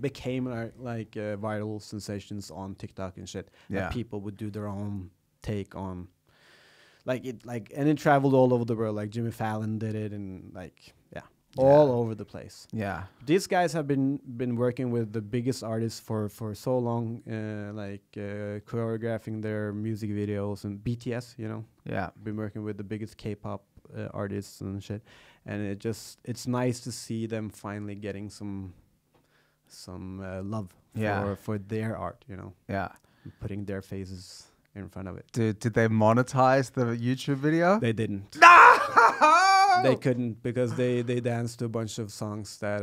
became like viral sensations on TikTok and shit. Yeah, that people would do their own take on, and it traveled all over the world. Like Jimmy Fallon did it, and all over the place. Yeah, these guys have been working with the biggest artists for so long, choreographing their music videos, and BTS, been working with the biggest K-pop artists and shit, and it's nice to see them finally getting some love for their art, putting their faces in front of it. Did they monetize the YouTube video? They didn't. No! They couldn't because they danced to a bunch of songs that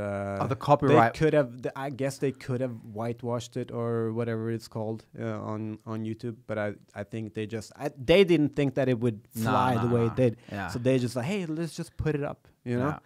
the copyright. They could have. I guess they could have whitewashed it or whatever it's called on YouTube. But I think they just they didn't think that it would fly the way it did. Yeah. So they just like, hey, let's just put it up, you know, Yeah.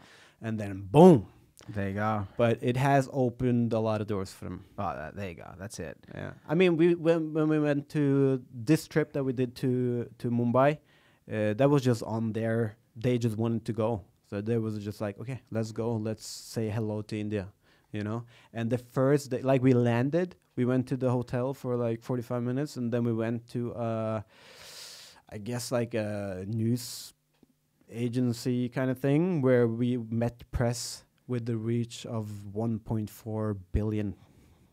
and then boom. There you go. But it has opened a lot of doors for them. Oh, there you go. That's it. Yeah. I mean, when we went to this trip that we did to Mumbai, that was just on there. They just wanted to go. So there was just like, okay, let's go. Let's say hello to India, you know. And the first day, like we landed, we went to the hotel for like 45 minutes. And then we went to, I guess like a news agency kind of thing where we met press with the reach of 1.4 billion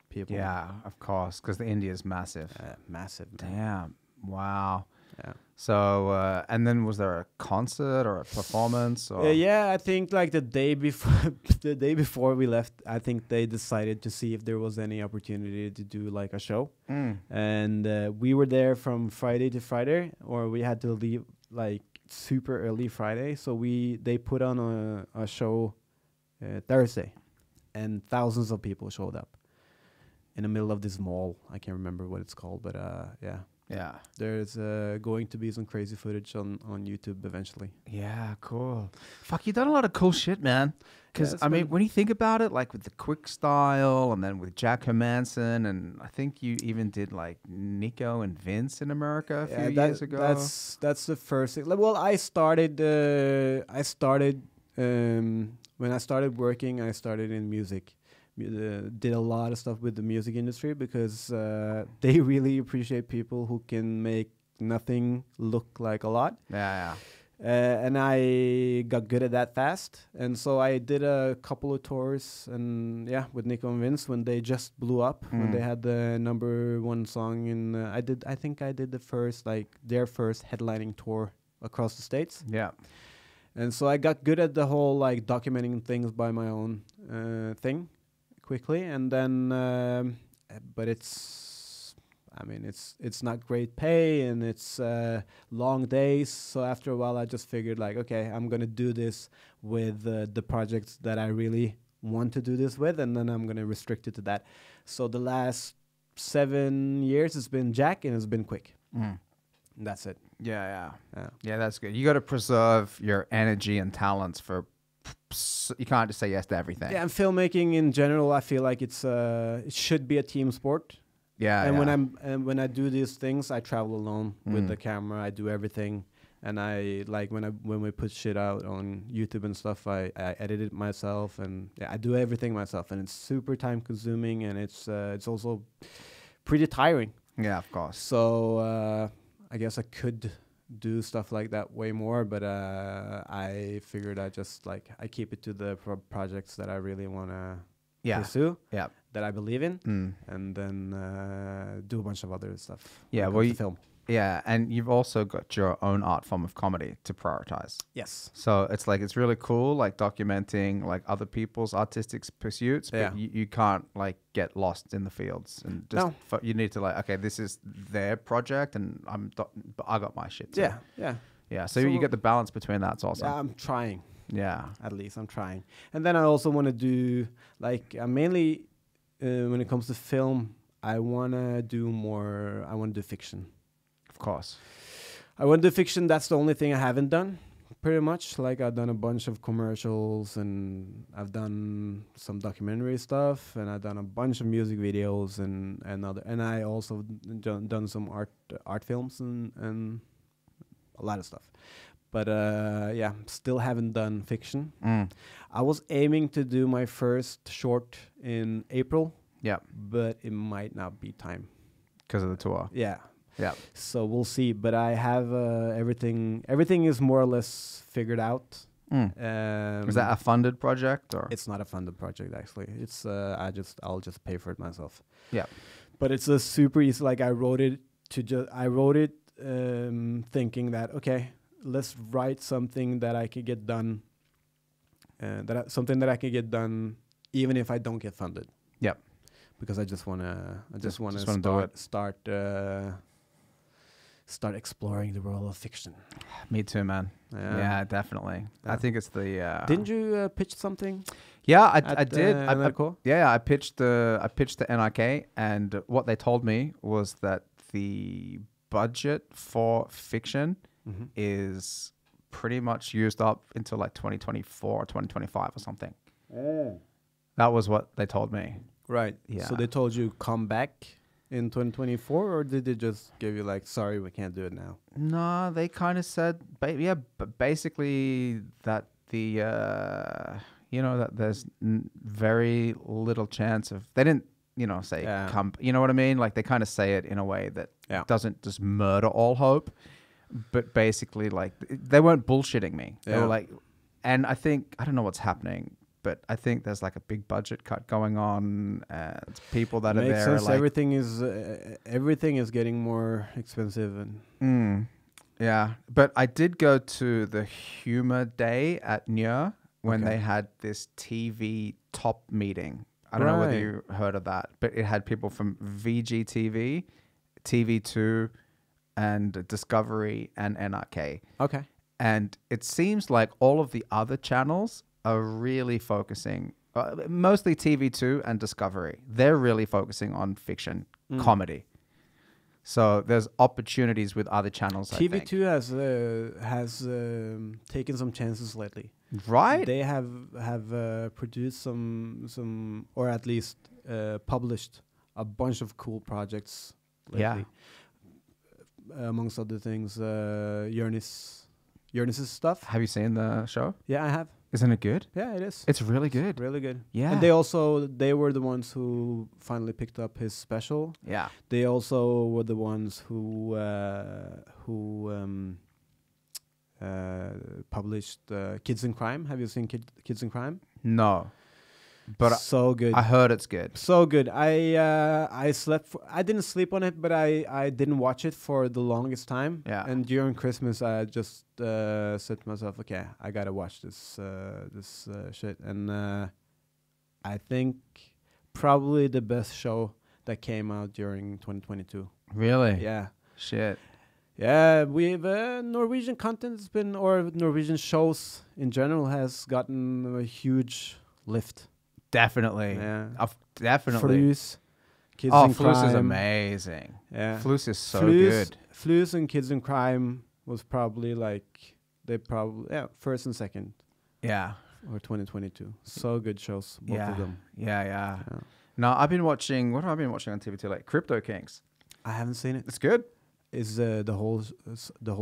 people. Yeah, of course, because the India is massive. Massive. Damn. Wow. Yeah. So, and then was there a concert or a performance? Or? Yeah, I think like the day before we left, I think they decided to see if there was any opportunity to do like a show. And we were there from Friday to Friday, or we had to leave like super early Friday. So they put on a show Thursday, and thousands of people showed up in the middle of this mall. I can't remember what it's called, but yeah. There's going to be some crazy footage on YouTube eventually. Yeah, cool. Fuck, you've done a lot of cool shit, man. Because, I mean, when you think about it, like with the quickstyle and then with Jack Hermansson, and I think you even did like Nico and Vince in America a few years ago. That's the first thing. Well, I started when I started working, I started in music. Did a lot of stuff with the music industry because they really appreciate people who can make nothing look like a lot. Yeah. And I got good at that fast. And so I did a couple of tours and with Nico and Vince when they just blew up, when they had the #1 song in I think I did their first headlining tour across the States. Yeah. And so I got good at the whole like documenting things by my own thing quickly, and then but it's not great pay and it's long days. So after a while I just figured like, okay, I'm gonna do this with the projects that I really want to do this with, and then I'm gonna restrict it to that. So the last 7 years it's been Jack and it's been Quick. That's it. Yeah, that's good. You got to preserve your energy and talents for. You can't just say yes to everything. Yeah, and filmmaking in general, I feel like it should be a team sport. Yeah, and when I do these things, I travel alone with the camera. I do everything, and I like when we put shit out on YouTube and stuff. I edit it myself, and I do everything myself, and it's super time consuming, and it's also pretty tiring. Yeah, of course. So I guess I could do stuff like that way more, but I figured I keep it to the projects that I really want to pursue, that I believe in, and then do a bunch of other stuff. Yeah, film. Yeah, and you've also got your own art form of comedy to prioritize. Yes. So it's really cool, like documenting like other people's artistic pursuits, but you can't like get lost in the fields and just you need to like, okay, this is their project and but I got my shit too. Yeah. So you get the balance between that. It's awesome. Yeah, I'm trying. Yeah. At least I'm trying. And then I also want to do like mainly when it comes to film, I want to do fiction. Of course. I want to do fiction. That's the only thing I haven't done, pretty much. Like I've done a bunch of commercials and I've done some documentary stuff and I've done a bunch of music videos and I also done some art films and a lot of stuff. But still haven't done fiction. I was aiming to do my first short in April. Yeah. But it might not be time. Because of the tour. Yeah. Yeah. So we'll see. But I have everything. Everything is more or less figured out. Is that a funded project or? It's not a funded project actually. It's I'll just pay for it myself. Yeah. But it's a super easy. Like I wrote it thinking that okay, let's write something that I could get done. Something that I could get done even if I don't get funded. Yeah. Because I just wanna do it. start start exploring the world of fiction. Me too, man. Yeah, definitely. Yeah. I think it's the. Didn't you pitch something? Yeah, I did. I pitched the NRK, and what they told me was that the budget for fiction is pretty much used up until like 2024 or 2025 or something. That was what they told me. Right. Yeah. So they told you come back in 2024, or did they just give you like, sorry, we can't do it now? No, they kind of said, but basically that the, that there's very little chance of, they didn't, say come, you know what I mean? Like they kind of say it in a way that doesn't just murder all hope, but basically like they weren't bullshitting me. They were like, and I think, I don't know what's happening, but I think there's like a big budget cut going on. It's people that Makes are there. sense. Like, everything is getting more expensive, and yeah. But I did go to the Humor Day at Njø when they had this TV top meeting. I don't know whether you heard of that, but it had people from VGTV, TV2, and Discovery and NRK. Okay. And it seems like all of the other channels are really focusing, mostly TV2 and Discovery. They're really focusing on fiction, comedy. So there's opportunities with other channels. TV2 has taken some chances lately. Right? They have produced some, or at least published a bunch of cool projects lately. Yeah. Amongst other things, Jonis's stuff. Have you seen the show? Yeah, I have. Isn't it good? Yeah, it is. It's really good. Really good. Yeah. And they were the ones who finally picked up his special. Yeah. They also were the ones who published Kids in Crime. Have you seen Kids in Crime? No. But so good. I heard it's good. So good. I didn't sleep on it, but I didn't watch it for the longest time. Yeah. And during Christmas, I just said to myself, okay, I gotta watch this shit. And I think probably the best show that came out during 2022. Really? Yeah. Shit. Yeah, we've Norwegian content has been, or Norwegian shows in general, has gotten a huge lift. Definitely. Yeah. Definitely. Flus, Kids in Flus Crime is amazing. Yeah. Flus is so good. Flus and Kids in Crime was probably like, first and second. Yeah. Or 2022. So good shows, both of them. Yeah. No, I've been watching, what have I been watching on TV2? Like Crypto Kings. I haven't seen it. It's good. Is the whole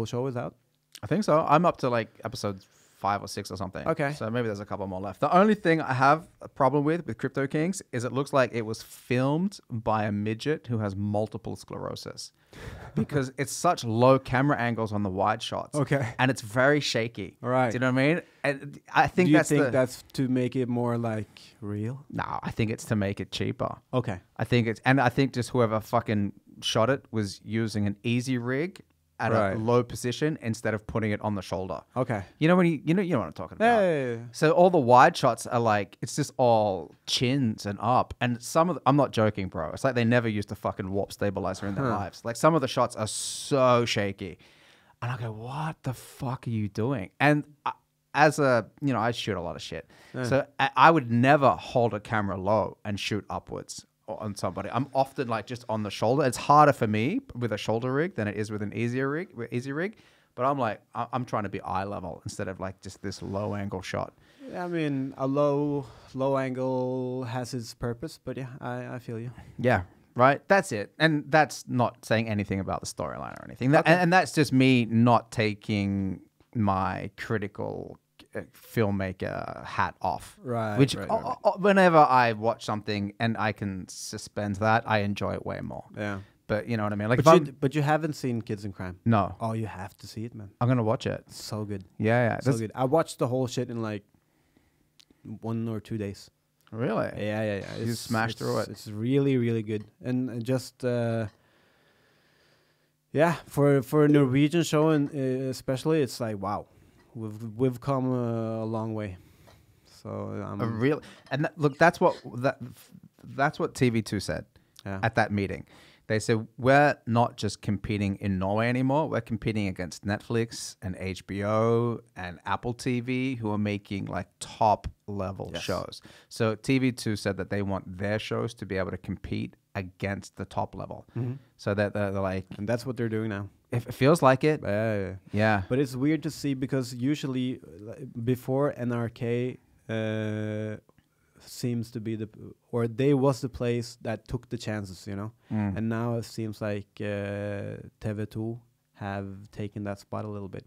show is out? I think so. I'm up to like episode 5 or 6 or something. Okay. So maybe there's a couple more left. The only thing I have a problem with Crypto Kings is it looks like it was filmed by a midget who has multiple sclerosis because it's such low camera angles on the wide shots. Okay. And it's very shaky. All right. Do you know what I mean? And I think Do you think that's to make it more like real? No, I think it's to make it cheaper. Okay. I think just whoever fucking shot it was using an easy rig at a low position instead of putting it on the shoulder. Okay. You know when you know what I'm talking about. Hey. So all the wide shots are like, it's just all chins and up. And I'm not joking, bro. It's like they never used a fucking warp stabilizer in their lives. Like some of the shots are so shaky. And I go, what the fuck are you doing? And I shoot a lot of shit. Yeah. So I would never hold a camera low and shoot upwards on somebody. I'm often like just on the shoulder. It's harder for me with a shoulder rig than it is with an easy rig. But I'm like, I'm trying to be eye level instead of like just this low angle shot. I mean, a low angle has its purpose, but yeah, I feel you. Yeah, right. That's it. And that's not saying anything about the storyline or anything. And that's just me not taking my critical filmmaker hat off. Right. Which whenever I watch something and I can suspend that, I enjoy it way more. Yeah. But you know what I mean? Like, but you haven't seen Kids in Crime? No. Oh, you have to see it, man. I'm gonna watch it. It's so good. Yeah. So good. I watched the whole shit in like 1 or 2 days. Really? Yeah. You smashed through it. It's really, really good. And just for a Norwegian show, and especially, it's like, wow, we've come a long way. So look, that's what TV2 said at that meeting. They said, we're not just competing in Norway anymore. We're competing against Netflix and HBO and Apple TV, who are making like top level shows. So TV2 said that they want their shows to be able to compete against the top level. So that they're like... And that's what they're doing now. It feels like it. Yeah. But it's weird to see because usually before NRK... seems to be they was the place that took the chances, you know, and now it seems like TV2 have taken that spot a little bit.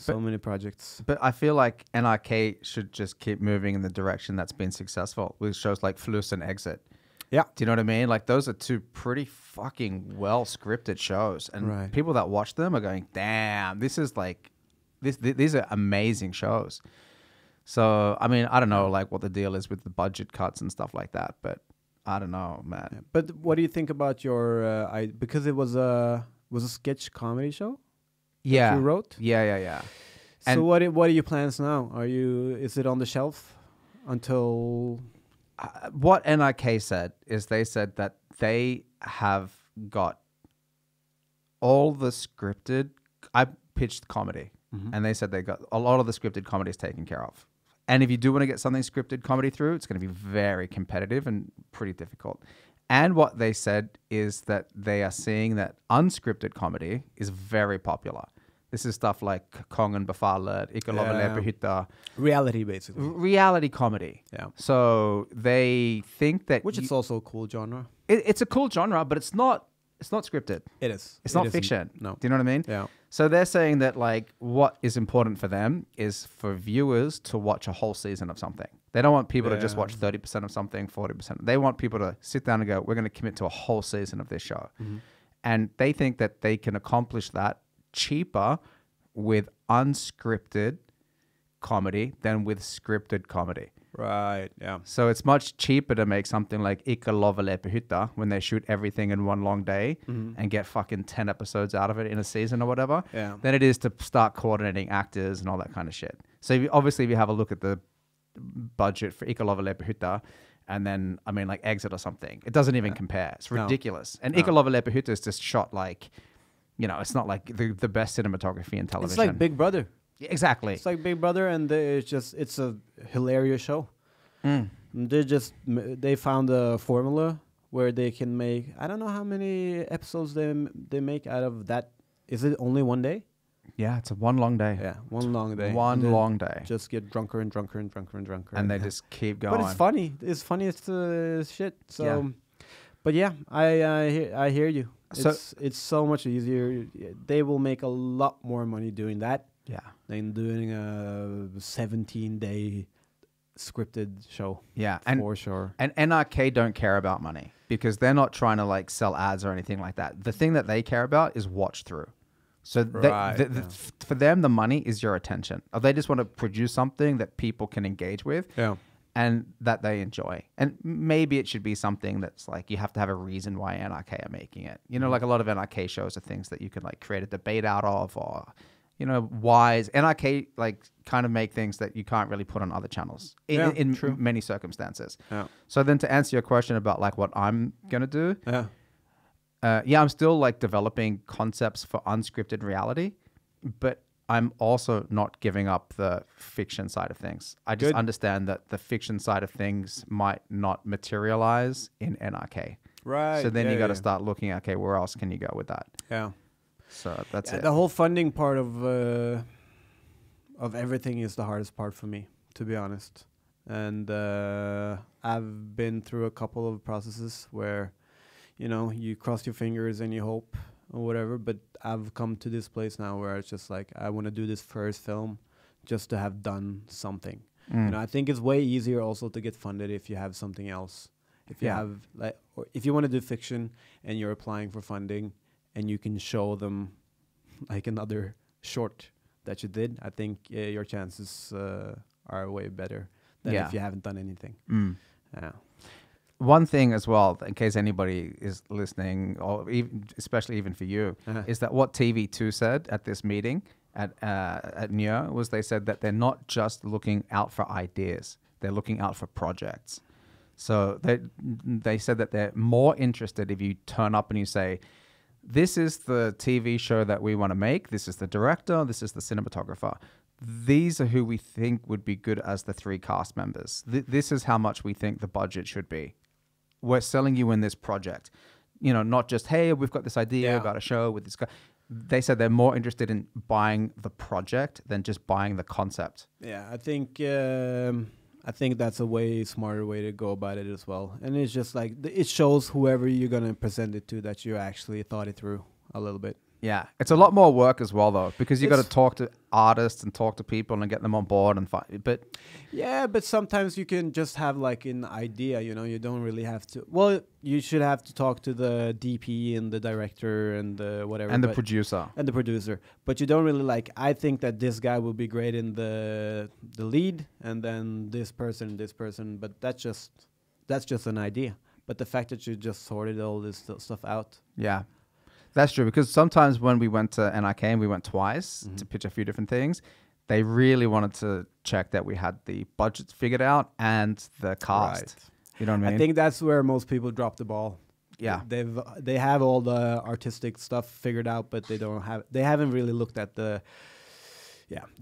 Many projects, but I feel like NRK should just keep moving in the direction that's been successful with shows like Flus and Exit. Do you know what I mean? Like those are two pretty fucking well scripted shows, and people that watch them are going, damn, this is like these are amazing shows. So, I mean, I don't know, like, what the deal is with the budget cuts and stuff like that, but I don't know, man. Yeah. But what do you think about your... because it was a sketch comedy show? Yeah. You wrote? Yeah. So what are your plans now? Is it on the shelf until... what NRK said is they said that they have got all the scripted... I pitched comedy, and they said they got a lot of the scripted comedies taken care of. And if you do want to get something scripted comedy through, it's going to be very competitive and pretty difficult. And what they said is that they are seeing that unscripted comedy is very popular. This is stuff like Kongen befaler, Ikke lov å le på hytta. Reality, basically. Reality comedy. Yeah. So they think that... Which is also a cool genre. It's a cool genre, but it's not scripted. It is. It's not fiction. No. Do you know what I mean? Yeah. So they're saying that like what is important for them is for viewers to watch a whole season of something. They don't want people to just watch 30% of something, 40%. They want people to sit down and go, we're going to commit to a whole season of this show. And they think that they can accomplish that cheaper with unscripted comedy than with scripted comedy. Right, yeah. So it's much cheaper to make something like Ikke lov å le på hytta when they shoot everything in one long day and get fucking 10 episodes out of it in a season or whatever, than it is to start coordinating actors and all that kind of shit. So if you have a look at the budget for Ikke lov å le på hytta, and then, I mean, like Exit or something, it doesn't even compare. It's ridiculous. And Ikke lov å le på hytta is just shot like, you know, it's not like the best cinematography in television. It's like Big Brother. Exactly. It's like Big Brother, and it's a hilarious show. They found a formula where they can make, I don't know how many episodes they make out of that. Is it only one day? Yeah, it's a one long day. Yeah, one long day. One long day. Just get drunker and drunker and drunker and drunker. And they just keep going. But it's funny. It's funny as shit. So, but yeah, I hear you. So it's so much easier. They will make a lot more money doing that. Yeah. Than doing a 17-day scripted show. Yeah. For sure. And NRK don't care about money because they're not trying to like sell ads or anything like that. The thing that they care about is watch through. So for them, the money is your attention. Or they just want to produce something that people can engage with. Yeah. And that they enjoy. And maybe it should be something that's like you have to have a reason why NRK are making it. You know, like a lot of NRK shows are things that you can like create a debate out of, or, you know, why NRK like kind of make things that you can't really put on other channels in many circumstances. Yeah. So then to answer your question about like what I'm going to do. I'm still like developing concepts for unscripted reality, but I'm also not giving up the fiction side of things. I just understand that the fiction side of things might not materialize in NRK. Right. So then you got to start looking at, okay, where else can you go with that? Yeah. So that's it. The whole funding part of everything is the hardest part for me, to be honest. And I've been through a couple of processes where, you know, you cross your fingers and you hope or whatever, but I've come to this place now where it's just like, I want to do this first film just to have done something. You know, I think it's way easier also to get funded if you have something else. If you have like, or if you want to do fiction and you're applying for funding and you can show them like another short that you did, I think your chances are way better than if you haven't done anything. Yeah. One thing as well, in case anybody is listening, or even, especially even for you, is that what TV2 said at this meeting at Njø was they said that they're not just looking out for ideas, they're looking out for projects. So they said that they're more interested if you turn up and you say, this is the TV show that we want to make. This is the director. This is the cinematographer. These are who we think would be good as the 3 cast members. This is how much we think the budget should be. We're selling you in this project. You know, not just, hey, we've got this idea about a show with this guy. They said they're more interested in buying the project than just buying the concept. Yeah, I think that's a way smarter way to go about it as well. And it's just like, it shows whoever you're going to present it to that you actually thought it through a little bit. Yeah, it's a lot more work as well, though, because you got to talk to artists and talk to people and get them on board and find. But yeah, but sometimes you can just have like an idea, you know. You don't really have to. Well, you should have to talk to the DP and the director and the whatever and the producer and the producer. But you don't really like. I think that this guy will be great in the lead, and then this person. But that's just an idea. But the fact that you just sorted all this stuff out. Yeah. That's true, because sometimes when we went to NIK, and we went twice to pitch a few different things, they really wanted to check that we had the budgets figured out and the cast. Right. You know what I mean? I think that's where most people drop the ball. Yeah. They have all the artistic stuff figured out, but they haven't really looked at the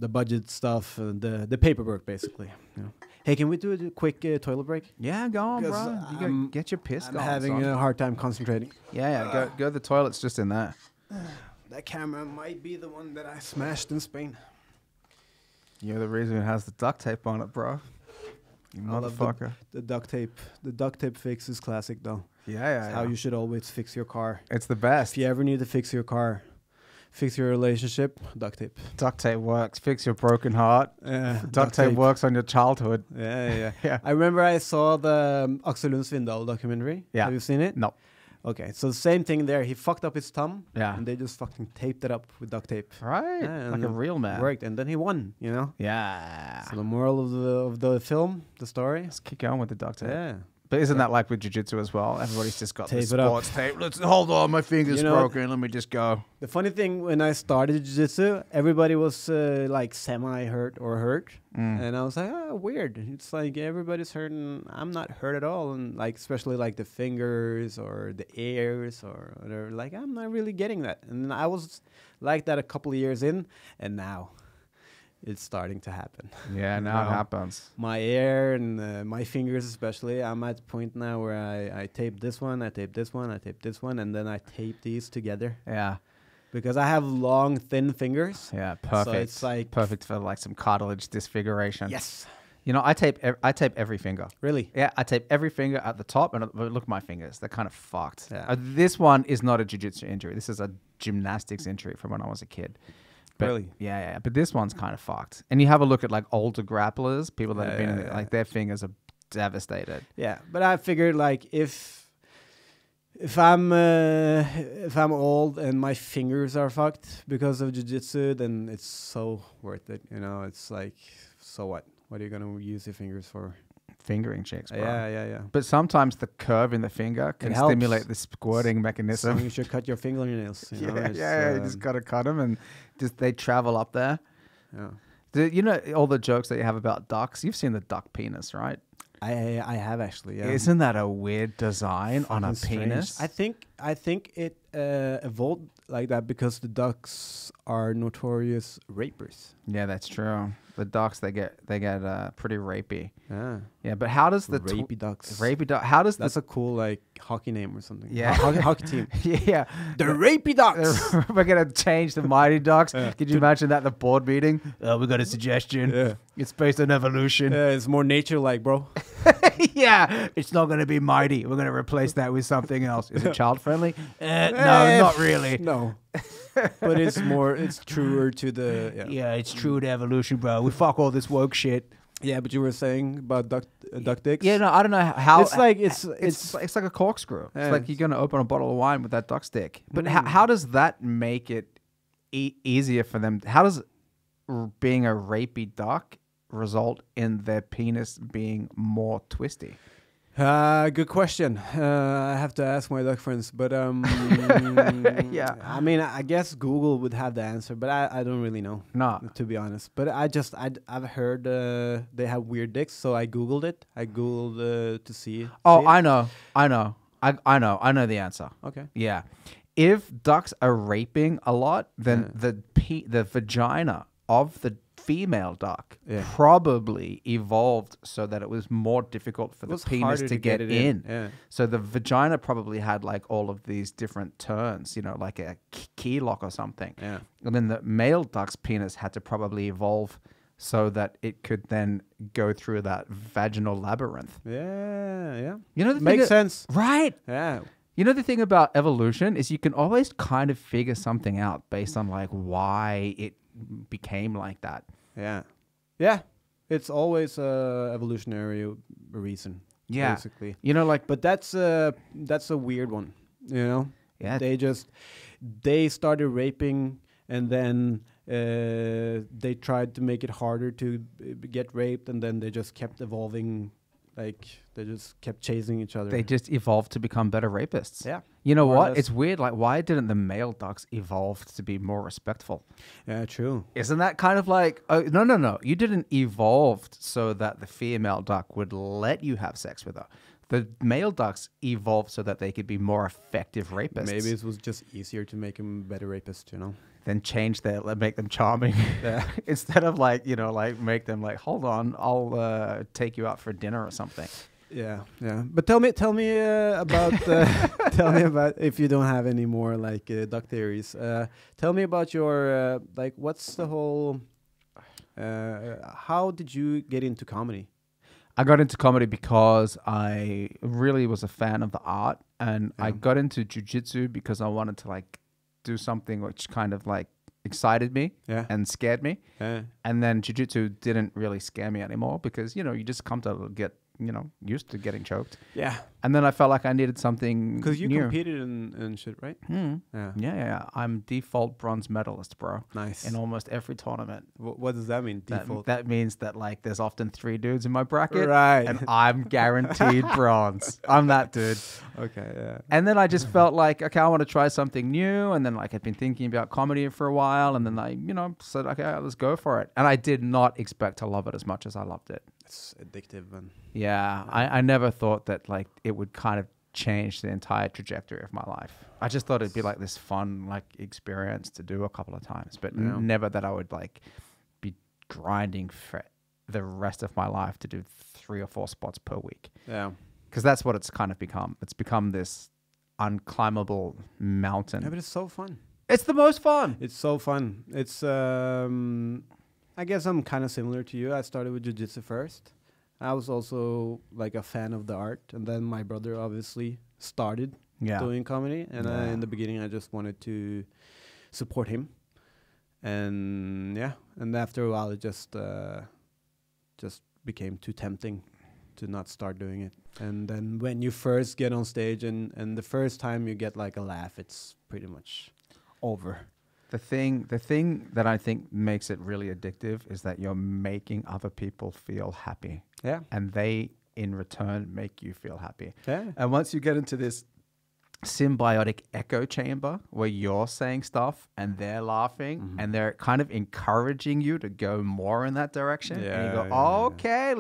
budget stuff, the paperwork basically. You know. Hey, can we do a quick toilet break? Yeah, go on, bro. You go get your piss going. I'm having a hard time concentrating. Yeah. Go. The toilet's just in there. That camera might be the one that I smashed in Spain. You're the reason it has the duct tape on it, bro. You motherfucker. The duct tape. The duct tape fix is classic, though. Yeah. It's how you should always fix your car. It's the best. If you ever need to fix your car, fix your relationship, duct tape. Duct tape works. Fix your broken heart. Duct tape works on your childhood. Yeah. I remember I saw the Axel Lund Svindal documentary. Yeah. Have you seen it? No. Okay, so the same thing there. He fucked up his thumb. Yeah. And they just fucking taped it up with duct tape. Right. Like a real man. Worked, and then he won, you know? Yeah. So the moral of the film, the story. Let's keep going with the duct tape. Yeah. But isn't that like with jiu-jitsu as well? Everybody's just got Tape this it up. sports tape. Let's hold on, my finger's You know, broken. Let me just go. The funny thing, when I started jiu-jitsu, everybody was like semi-hurt or hurt. And I was like, oh, weird. It's like everybody's hurting. I'm not hurt at all. And like, especially like the fingers or the ears or whatever. Like, I'm not really getting that. And I was like that a couple of years in. And now it's starting to happen. Yeah, now it happens. My ear and my fingers especially, I'm at the point now where I tape this one, I tape this one, I tape this one, and then I tape these together. Yeah. Because I have long, thin fingers. Yeah, perfect. So it's like perfect for like some cartilage disfiguration. Yes. You know, I tape every finger. Really? Yeah, I tape every finger at the top, and look at my fingers. They're kind of fucked. Yeah. This one is not a jiu-jitsu injury. This is a gymnastics injury from when I was a kid. But really? Yeah. But this one's kind of fucked. And you have a look at like older grapplers, people that have been in it, like their fingers are devastated. Yeah, but I figured like if I'm old and my fingers are fucked because of jiu-jitsu, then it's so worth it. You know, it's like, so what? What are you gonna use your fingers for? Fingering chicks, bro. Yeah. But sometimes the curve in the finger can stimulate the squirting mechanism. So you should cut your fingernails. You know? You just gotta cut them, and just they travel up there. Yeah. You know all the jokes that you have about ducks? You've seen the duck penis, right? I have actually. Yeah. Isn't that a weird design on a penis? I think it evolved like that because the ducks are notorious rapers. Yeah, that's true. The ducks they get pretty rapey. Yeah, but how does the rapey ducks? Rapey duck. How does that's a cool like hockey name or something? Yeah, hockey team. Yeah, the rapey ducks. We're gonna change the Mighty Ducks. Could you imagine that at the board meeting? We got a suggestion. Yeah. It's based on evolution. It's more nature-like, bro. Yeah, it's not gonna be mighty. We're gonna replace that with something else. Is it child-friendly? No, not really. No. But it's truer to the yeah, it's true to evolution, bro. We fuck all this woke shit. Yeah, but you were saying about duck dicks. Yeah, no, I don't know how. It's like it's like a corkscrew. Yeah, it's like you're gonna open a bottle of wine with that duck stick. But how does that make it easier for them? How does being a rapey duck result in their penis being more twisty? Good question. I have to ask my duck friends, but Yeah. I mean, I guess Google would have the answer, but I don't really know, No. to be honest. But I've heard they have weird dicks, so I googled it. I googled to see. Oh, see it. I know. I know the answer. Okay. Yeah. If ducks are raping a lot, then the vagina of the female duck probably evolved so that it was more difficult for the penis to get in. Yeah. So the vagina probably had like all of these different turns, you know, like a key lock or something. Yeah. And then the male duck's penis had to probably evolve so that it could then go through that vaginal labyrinth. Yeah. You know, the Makes sense. Right. Yeah. You know, the thing about evolution is you can always kind of figure something out based on like why it became like that. Yeah. Yeah. It's always a evolutionary reason. Yeah. Basically. You know, like, But that's a weird one. You know. yeah, They started raping, and then they tried to make it harder to get raped, and then they just kept evolving. Like they just kept chasing each other. they just evolved to become better rapists. Yeah. You know More or what? less. It's weird. Like, why didn't the male ducks evolve to be more respectful? Yeah. True. Isn't that kind of like, no. You didn't evolve so that the female duck would let you have sex with her. The male ducks evolved so that they could be more effective rapists. Maybe it was just easier to make him better rapist. You know. Then change make them charming. Yeah. Instead of like, you know, like make them like, hold on, I'll take you out for dinner or something. Yeah. Yeah. But tell me about tell me about, if you don't have any more like duck theories. Tell me about your like what's the whole. How did you get into comedy? I got into comedy because I really was a fan of the art, and I got into jiu-jitsu because I wanted to like do something which kind of like excited me and scared me. Yeah. And then jiu-jitsu didn't really scare me anymore because, you know, you just come to get, you know, used to getting choked. Yeah. And then I felt like I needed something Because you new. competed in shit, right? Yeah. Yeah. I'm default bronze medalist, bro. Nice. In almost every tournament. What does that mean? Default. That means that like there's often 3 dudes in my bracket. Right. And I'm guaranteed bronze. I'm that dude. Okay. Yeah. And then I just felt like, okay, I want to try something new. And then like I'd been thinking about comedy for a while. And then I, you know, said, okay, let's go for it. And I did not expect to love it as much as I loved it. It's addictive, man. Yeah. I never thought that like it would kind of change the entire trajectory of my life. I just thought it'd be like this fun like experience to do a couple of times, but never that I would like be grinding for the rest of my life to do 3 or 4 spots per week. Yeah. Because that's what it's kind of become. It's become this unclimbable mountain. Yeah, but it's so fun. It's the most fun. It's so fun. It's I guess I'm kind of similar to you. I started with jiu-jitsu first. I was also like a fan of the art, and then my brother obviously started doing comedy, and in the beginning I just wanted to support him, and and after a while it just became too tempting to not start doing it. And then when you first get on stage and the first time you get like a laugh, it's pretty much over. The thing that I think makes it really addictive is that you're making other people feel happy. Yeah. And they, in return, make you feel happy. Yeah. And once you get into this symbiotic echo chamber where you're saying stuff and they're laughing and they're kind of encouraging you to go more in that direction. And you go, okay,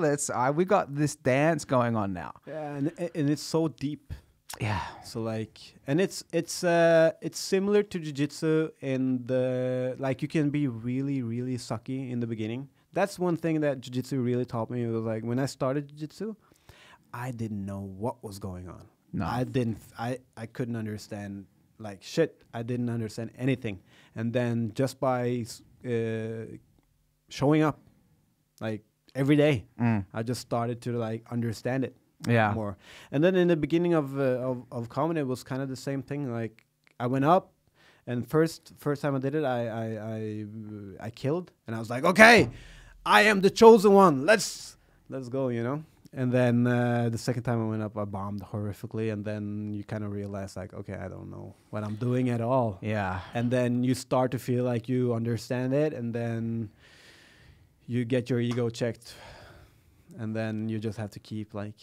we got this dance going on now. Yeah, and it's so deep. Yeah. So like, and it's similar to jiu-jitsu in the, like, you can be really, really sucky in the beginning. That's one thing that jiu-jitsu really taught me. It was like, when I started jiu-jitsu, I didn't know what was going on. No. I couldn't understand, like, shit. I didn't understand anything. And then just by showing up, like, every day, I just started to, like, understand it. More. And then in the beginning of comedy, it was kind of the same thing. Like, I went up, and first time I did it, I killed, and I was like, okay, I am the chosen one. Let's go, you know. And then the second time I went up, I bombed horrifically, and then you kind of realize, like, okay, I don't know what I'm doing at all. Yeah. And then you start to feel like you understand it, and then you get your ego checked and then you just have to keep like.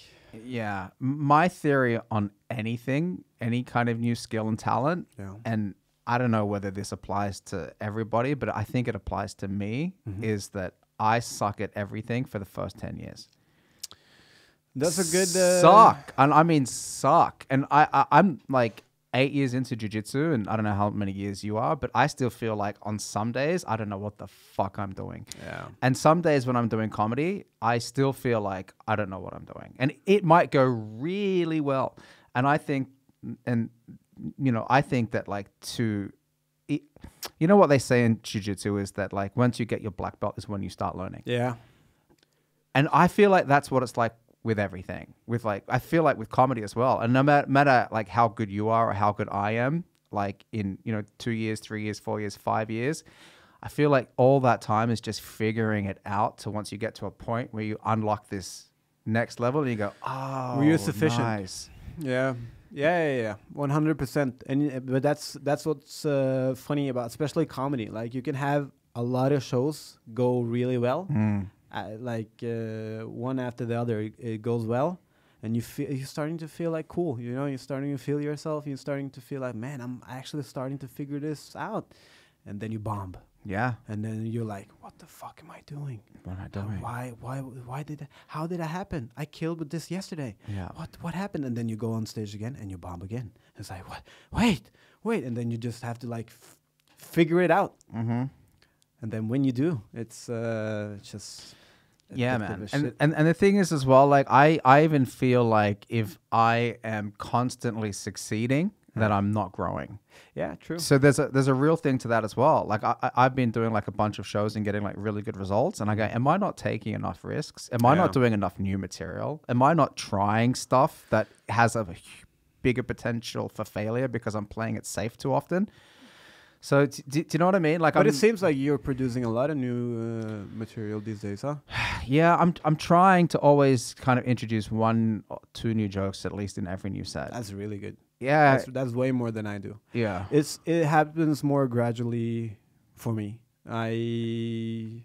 Yeah, my theory on anything, any kind of new skill and talent, and I don't know whether this applies to everybody, but I think it applies to me, is that I suck at everything for the first 10 years. That's a good suck, and I mean suck. And I'm like 8 years into jiu-jitsu, and I don't know how many years you are, but I still feel like on some days I don't know what the fuck I'm doing. Yeah. And some days when I'm doing comedy, I still feel like I don't know what I'm doing, and it might go really well. And I think, and you know, I think that like you know what they say in jiu-jitsu is that like once you get your black belt is when you start learning. Yeah. And I feel like that's what it's like with everything. With like, I feel like with comedy as well. And no matter like how good you are or how good I am, like in, you know, 2 years, 3 years, 4 years, 5 years, I feel like all that time is just figuring it out to once you get to a point where you unlock this next level and you go, oh, you're sufficient. Nice. Yeah. 100%. And but that's what's funny about especially comedy. Like you can have a lot of shows go really well. One after the other, it goes well, and you're starting to feel like cool. You know, you're starting to feel yourself. You're starting to feel like, man, I'm actually starting to figure this out, and then you bomb. Yeah. And then you're like, what the fuck am I doing? What am I doing? How did that happen? I killed with this yesterday. Yeah. What happened? And then you go on stage again and you bomb again. It's like, what? Wait. And then you just have to like figure it out. Mm-hmm. And then when you do, it's just. Yeah, man. And the thing is as well, like I even feel like if I am constantly succeeding, that I'm not growing. Yeah, true. So there's a real thing to that as well. Like I've been doing like a bunch of shows and getting like really good results, and I go, am I not taking enough risks? Am I not doing enough new material? Am I not trying stuff that has a bigger potential for failure because I'm playing it safe too often? So do you know what I mean? Like, but it seems like you're producing a lot of new material these days, huh? Yeah, I'm trying to always kind of introduce 1 or 2 new jokes at least in every new set. That's really good. Yeah, that's way more than I do. Yeah, it happens more gradually for me. I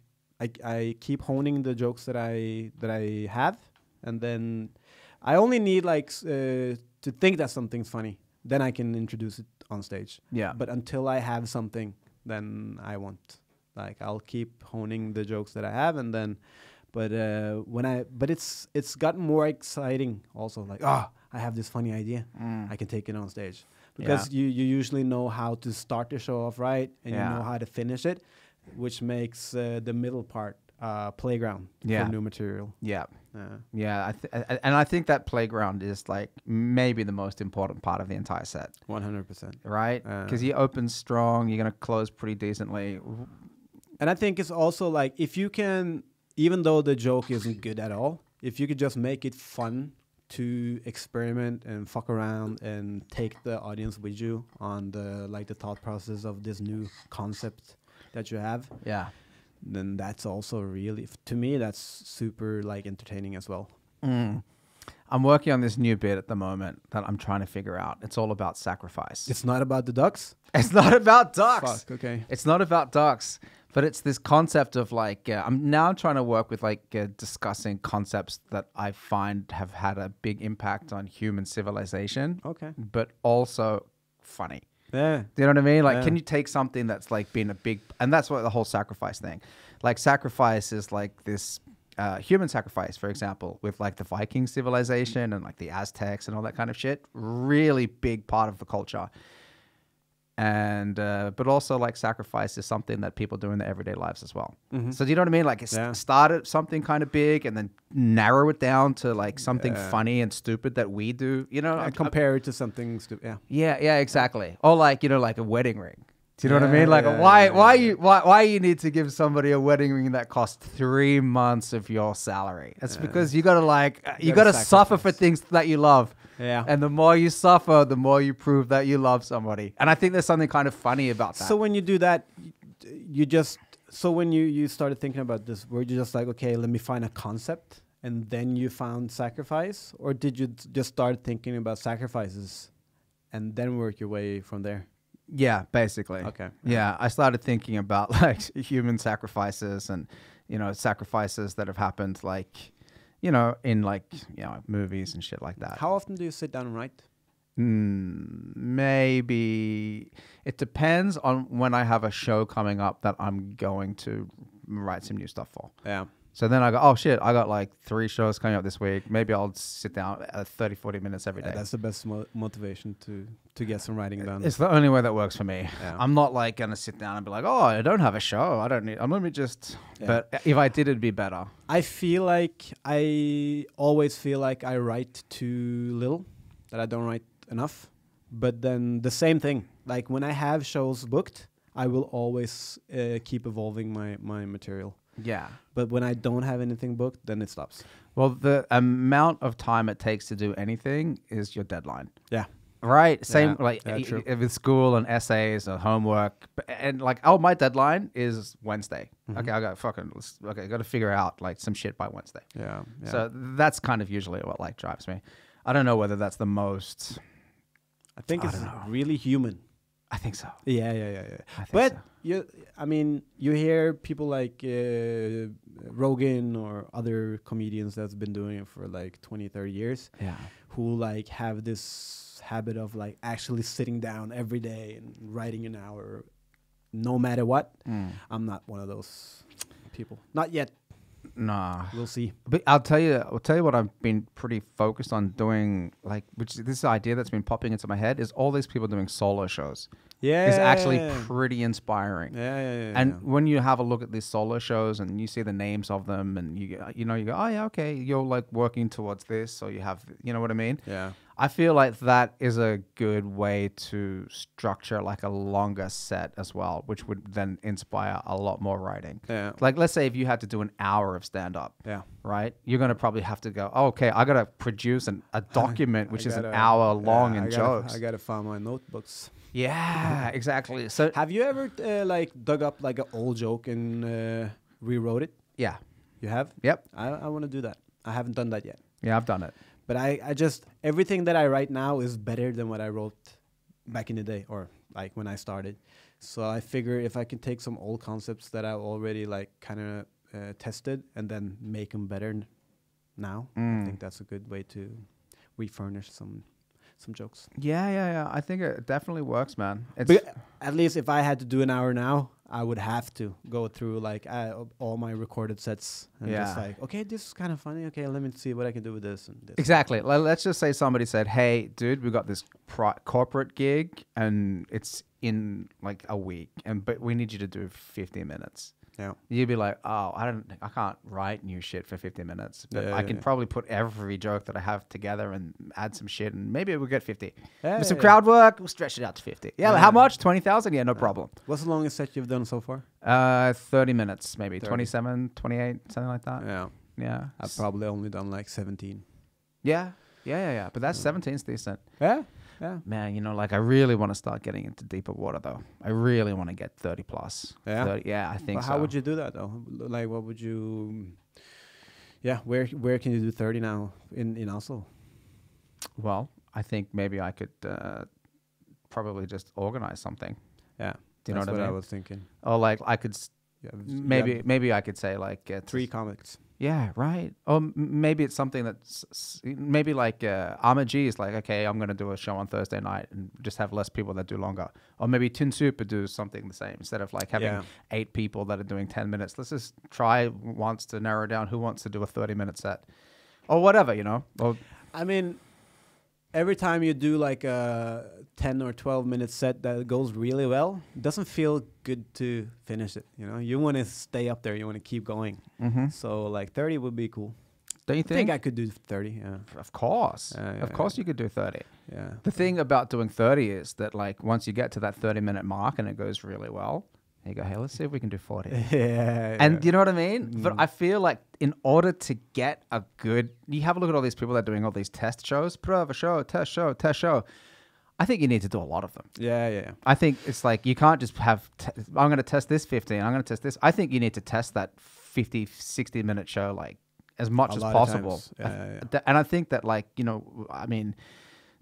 keep honing the jokes that I have, and then I only need like to think that something's funny. Then I can introduce it on stage. Yeah. But until I have something, then I won't. Like I'll keep honing the jokes that I have, and then, but it's gotten more exciting also. Like I have this funny idea, I can take it on stage because you usually know how to start the show off right, and you know how to finish it, which makes the middle part playground for new material. Yeah. And I think that playground is like maybe the most important part of the entire set. 100%. Right? Because you open strong, you're going to close pretty decently. And I think it's also like if you can, even though the joke isn't good at all, if you could just make it fun to experiment and fuck around and take the audience with you on the thought process of this new concept that you have. Yeah. Then that's also really, to me, that's super like entertaining as well. I'm working on this new bit at the moment that I'm trying to figure out. It's all about sacrifice. It's not about the ducks? It's not about ducks. Fuck, okay. It's not about ducks, but it's this concept of like, I'm now trying to work with like discussing concepts that I find have had a big impact on human civilization. Okay. But also funny. Yeah. Do you know what I mean? Like, can you take something that's like been a big, and that's what the whole sacrifice thing, like sacrifice is like this human sacrifice, for example, with like the Viking civilization and like the Aztecs and all that kind of shit, really big part of the culture. And, but also like sacrifice is something that people do in their everyday lives as well. So do you know what I mean? Like it started something kind of big and then narrow it down to like something funny and stupid that we do, you know? Compare it to something stupid. Yeah, exactly. Or like, you know, like a wedding ring. Do you know what I mean? Like why you need to give somebody a wedding ring that costs 3 months of your salary? It's because you gotta like, you gotta suffer for things that you love. Yeah. And the more you suffer, the more you prove that you love somebody. And I think there's something kind of funny about that. So when you do that, when you started thinking about this, were you just like, okay, let me find a concept, and then you found sacrifice? Or did you just start thinking about sacrifices and then work your way from there? Yeah, basically. Okay. Yeah, I started thinking about like human sacrifices and, you know, sacrifices that have happened like, you know, in like, you know, movies and shit like that. How often do you sit down and write? Maybe it depends on when I have a show coming up that I'm going to write some new stuff for. Yeah. So then I go, oh shit, I got like 3 shows coming up this week. Maybe I'll sit down 30, 40 minutes every day. That's the best motivation to get some writing done. It's the only way that works for me. Yeah. I'm not like going to sit down and be like, oh, I don't have a show. I'm going to just, but if I did, it'd be better. I always feel like I write too little, that I don't write enough. But then the same thing, like when I have shows booked, I will always keep evolving my material. Yeah. But when I don't have anything booked, then it stops. Well, the amount of time it takes to do anything is your deadline. Yeah. Right? Same, true. With school and essays or homework. And like, oh, my deadline is Wednesday. Okay, I got to figure out like some shit by Wednesday. Yeah. So that's kind of usually what like drives me. I don't know whether that's the most. I think it's really human. I think so. Yeah. But you hear people like Rogan or other comedians that's been doing it for like 20, 30 years. Yeah. Who like have this habit of like actually sitting down every day and writing an hour, no matter what. I'm not one of those people. Not yet. Nah, we'll see. But I'll tell you what I've been pretty focused on doing, like, which this idea that's been popping into my head is all these people doing solo shows. Yeah, is actually pretty inspiring. Yeah. And when you have a look at these solo shows and you see the names of them, and you go, oh yeah, okay, you're like working towards this, or you have, you know what I mean? Yeah. I feel like that is a good way to structure like a longer set as well, which would then inspire a lot more writing. Yeah. Like, let's say if you had to do an hour of stand-up, right? You're going to probably have to go, oh, okay, I got to produce a document which is an hour long in jokes. I got to find my notebooks. Yeah, exactly. So have you ever like dug up like an old joke and rewrote it? Yeah. You have? Yep. I want to do that. I haven't done that yet. Yeah, I've done it. But I just, everything that I write now is better than what I wrote back in the day, or like when I started. So I figure if I can take some old concepts that I already like kind of tested and then make them better now, I think that's a good way to refurnish some jokes. Yeah. I think it definitely works, man. But at least if I had to do an hour now, I would have to go through like all my recorded sets and just like, okay, this is kind of funny. Okay, let me see what I can do with this and this. Exactly. Let's just say somebody said, "Hey, dude, we got this corporate gig and it's in like a week, but we need you to do 15 minutes." Yeah. You'd be like, oh, I can't write new shit for 15 minutes, but I can probably put every joke that I have together and add some shit, and maybe we'll get 50. With some crowd work, we'll stretch it out to 50. Yeah, how much? 20,000? Yeah, no problem. What's the longest set you've done so far? 30 minutes, maybe 30. 27, 28, something like that. Yeah. I've probably only done like 17. Yeah. But that's 17's decent. Yeah. Man, like I really want to start getting into deeper water though. I really want to get 30 plus. Yeah. 30, yeah, I think so. How would you do that though? Like, what would you? Yeah, where can you do 30 now in Oslo? Well, I think maybe I could probably just organize something. Yeah. Do you know what I mean? I was thinking. Or like I could maybe I could say like 3 comics. Yeah, right. Or maybe it's something that's maybe like Arma G is like, okay, I'm going to do a show on Thursday night and just have less people that do longer. Or maybe Tin Soup would do something the same. Instead of like having 8 people that are doing 10 minutes, let's just try once to narrow down who wants to do a 30-minute set. Or whatever, Or, I mean, every time you do like a 10 or 12-minute set that goes really well, it doesn't feel good to finish it. You want to stay up there. You want to keep going. So like 30 would be cool. Don't you think? I could do 30. Yeah. Of course. Of course you could do 30. Yeah. The thing about doing 30 is that like once you get to that 30-minute mark and it goes really well, you go, hey, let's see if we can do 40. And you know what I mean? But I feel like in order to get a good, you have a look at all these people that are doing all these test shows, prova show, test show. I think you need to do a lot of them. Yeah. I think it's like you can't just have, I'm going to test this 15, I'm going to test this. I think you need to test that 50, 60-minute show like as much as possible. And I think that like, I mean,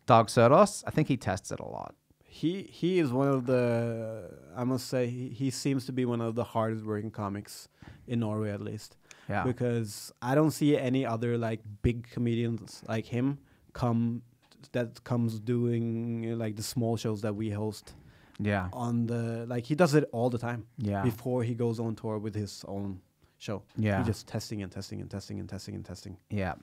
Doug Serdos, I think he tests it a lot. He is one of the, I must say, he seems to be one of the hardest working comics in Norway at least. Yeah. because I don't see any other like big comedians like him comes doing like the small shows that we host Yeah. on the like he does it all the time Yeah. before he goes on tour with his own show. Yeah. He just testing and testing and testing and testing and testing. Yeah.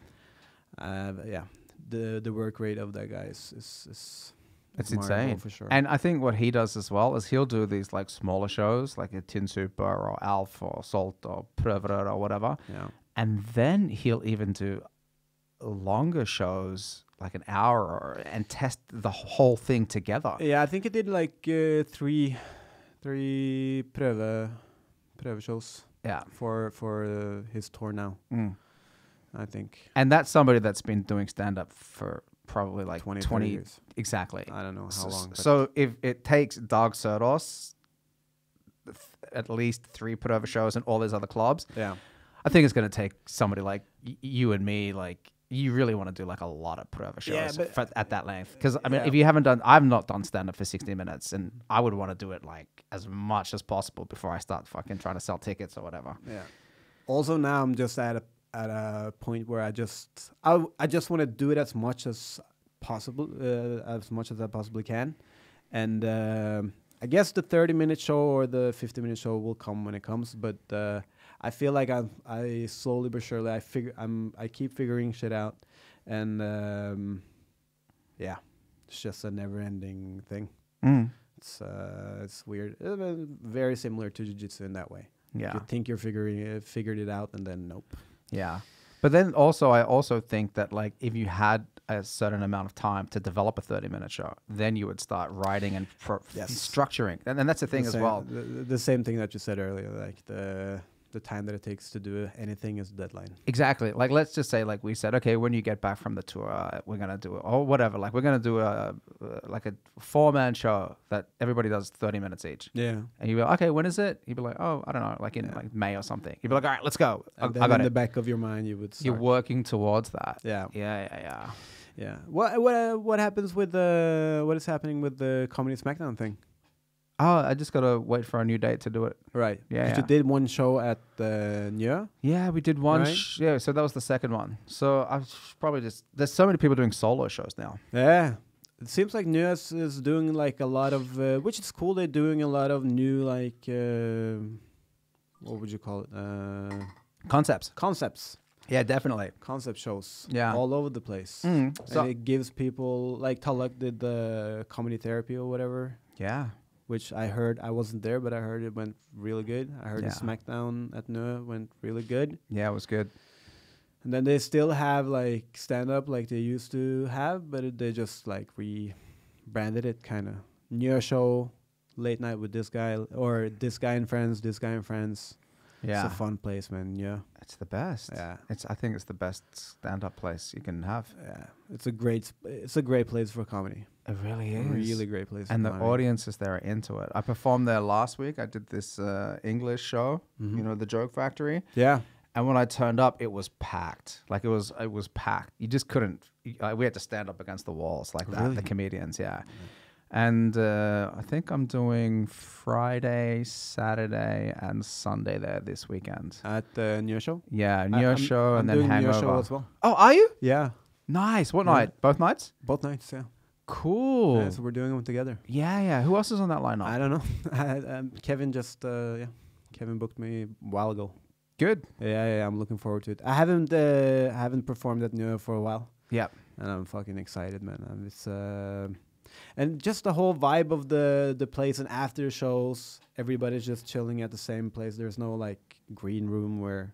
Yeah, the work rate of that guy is It's admirable insane for sure. And I think what he does as well is he'll do these like smaller shows like a Tin Super or Alf or Salt or Prövrör or whatever. Yeah. And then he'll even do longer shows like an hour and test the whole thing together. Yeah, I think he did like three pröve shows Yeah. for his tour now. I think And that's somebody that's been doing stand up for probably like 20 years. Exactly. I don't know how long. But So if it takes Dag Söros at least 3 Pröver shows and all these other clubs, yeah, I think it's going to take somebody like you and me, like you really want to do like a lot of Pröver shows at that length. Because I mean, if you haven't done, I've not done stand up for 60 minutes and I would want to do it like as much as possible before I start fucking trying to sell tickets or whatever. yeah. Also now I'm just at a point where I just want to do it as much as possible, as much as I possibly can. And I guess the 30-minute show or the 50-minute show will come when it comes, but I feel like I slowly but surely I keep figuring shit out, and yeah, it's just a never-ending thing. It's weird. Very similar to jiu-jitsu in that way. Yeah. You think you're figured it out, and then nope. Yeah. But then also, I also think that like if you had a certain amount of time to develop a 30-minute show, then you would start writing and structuring. And that's the thing as well. The same thing that you said earlier, like the time that it takes to do anything is deadline. Exactly. Like, let's just say, like we said, okay, when you get back from the tour, we're going to do it, or whatever. Like, we're going to do like a 4-man show that everybody does 30 minutes each. Yeah. And you go, okay, when is it? You'd be like, oh, I don't know, like in like May or something. You'd be like, all right, let's go. And then in the back of your mind, you would start. You're working towards that. Yeah. Yeah. What happens with what is happening with the Comedy Smackdown thing? Oh, I just got to wait for a new date to do it. Right. Yeah. You did one show at the Njø? Yeah, we did one. Right? So that was the second one. So I was probably there's so many people doing solo shows now. Yeah. It seems like Njø is doing like a lot of, which is cool. They're doing a lot of new like, what would you call it? Concepts. Yeah, definitely. Concept shows. Yeah. All over the place. So and it gives people, like Tallak did the comedy therapy or whatever. Yeah. Which I heard, I wasn't there, but I heard it went really good. I heard the Smackdown at Njø went really good. Yeah, it was good. And then they still have like stand-up like they used to have, but they just like rebranded it kind of. Njø show, late night with this guy, or this guy and friends, this guy and friends. Yeah. It's a fun place, man. Yeah. It's the best. Yeah. I think it's the best stand-up place you can have. Yeah. It's a great place for comedy. It really is. A really great place. And for the comedy. audiences there are into it. I performed there last week. I did this English show, Mhm. you know, the Joke Factory. Yeah. And when I turned up, it was packed. Like it was packed. You just couldn't. We had to stand up against the walls like that. Really? The comedians, yeah. And I think I'm doing Friday, Saturday, and Sunday there this weekend. At the Njø show? Yeah, Njø show and then doing Hangover. Njø show as well. Oh, are you? Yeah. Nice. What Yeah. night? Both nights? Both nights, yeah. Cool. Yeah, so we're doing them together. Yeah. Who else is on that lineup? I don't know. Kevin just, Kevin booked me a while ago. Good. Yeah, I'm looking forward to it. I haven't performed at Njø for a while. Yeah. And I'm fucking excited, man. And it's and just the whole vibe of the place, and after shows, everybody's just chilling at the same place. There's no like green room where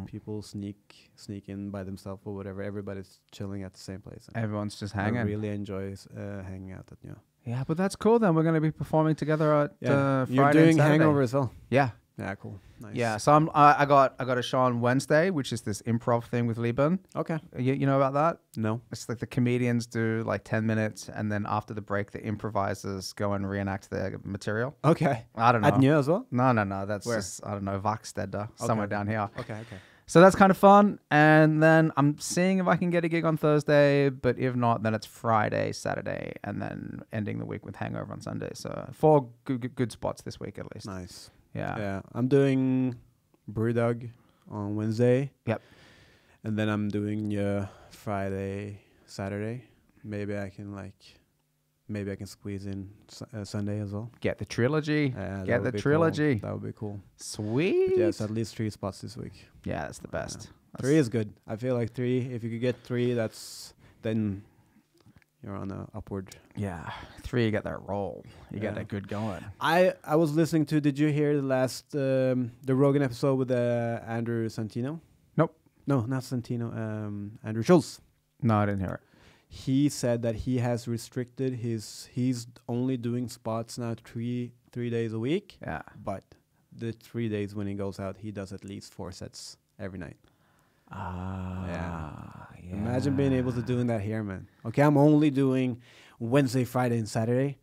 people sneak in by themselves or whatever. Everybody's chilling at the same place. And Everyone's just hanging. I really enjoy hanging out at Njø. Yeah, but that's cool then. We're going to be performing together at Friday You're doing and Saturday. Hangover as well. Yeah. Yeah, cool. Nice. Yeah, so I got a show on Wednesday, which is this improv thing with Liban. Okay. You know about that? No. It's like the comedians do like 10 minutes, and then after the break, the improvisers go and reenact their material. Okay. I don't know. At Njø as well? No. That's Where? just, I don't know, Vakstedda, somewhere down here. Okay. So that's kind of fun. And then I'm seeing if I can get a gig on Thursday, but if not, then it's Friday, Saturday, and then ending the week with Hangover on Sunday. So 4 good spots this week at least. Nice. Yeah. I'm doing Brewdog on Wednesday. Yep. And then I'm doing Friday, Saturday. Maybe I can squeeze in Sunday as well. Get the trilogy. Get the trilogy. Cool. That would be cool. Sweet. But yeah, it's at least 3 spots this week. Yeah, that's the best. 3 is good. I feel like 3. If you could get 3, then you're on a upward. Yeah, 3. You get that roll. You get that good going. I was listening to. Did you hear the last the Rogan episode with Andrew Santino? Nope. No, not Santino. Andrew Schultz. No, I didn't hear it. He said that he has restricted he's only doing spots now 3 days a week. Yeah. But the 3 days when he goes out, he does at least 4 sets every night. Yeah. Imagine being able to doing that here, man. Okay, I'm only doing Wednesday, Friday, and Saturday,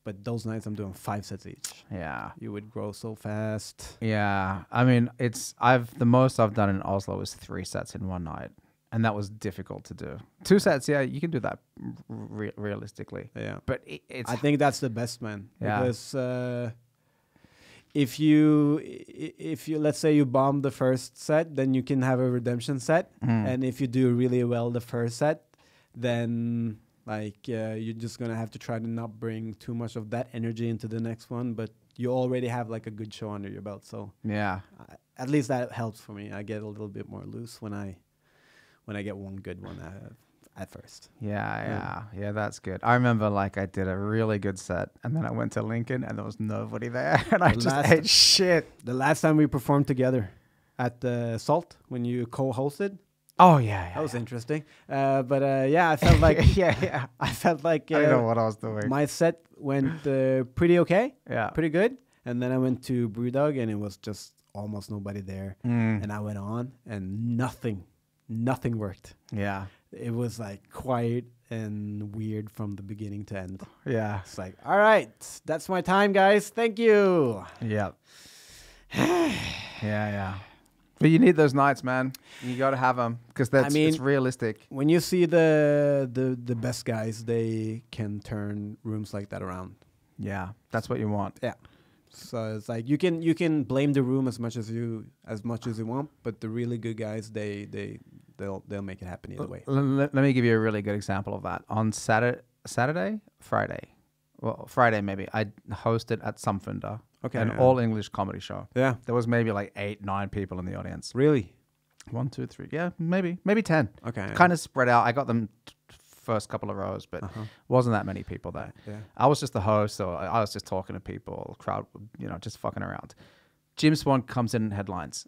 but those nights I'm doing 5 sets each. Yeah. You would grow so fast. Yeah. I mean, the most I've done in Oslo is 3 sets in one night. And that was difficult to do. 2 sets, yeah, you can do that realistically. Yeah. But I think that's the best, man. Yeah. Because if you let's say you bomb the first set, then you can have a redemption set. And if you do really well the first set, then you're just gonna have to try to not bring too much of that energy into the next one. But you already have like a good show under your belt, so yeah. At least that helps for me. I get a little bit more loose when I get one good one at first. Yeah, that's good. I remember I did a really good set, and then I went to Lincoln, and there was nobody there, and I just ate shit. The last time we performed together at the Salt, when you co-hosted. Oh, yeah. That was interesting. I felt like... I felt like... I don't know what I was doing. My set went pretty okay. Yeah. Pretty good. And then I went to Brewdog, and it was just almost nobody there. And I went on, and nothing worked. Yeah. It was quiet and weird from the beginning to end. Yeah. It's all right, that's my time, guys. Thank you. Yeah. Yeah. But you need those nights, man. You got to have them because it's realistic. When you see the best guys, they can turn rooms like that around. Yeah, that's what you want. Yeah. So it's you can blame the room as much as you want, but the really good guys, they'll make it happen either way. Let me give you a really good example of that. On Friday maybe, I hosted at Samfundet, an all English comedy show. Yeah, there was maybe 8-9 people in the audience. Really? 1, 2, 3, yeah, maybe 10. Okay, kind of spread out. I got them first couple of rows, but wasn't that many people there. Yeah. I was just the host, so I was just talking to people, crowd, just fucking around. Jim Swan comes in and headlines,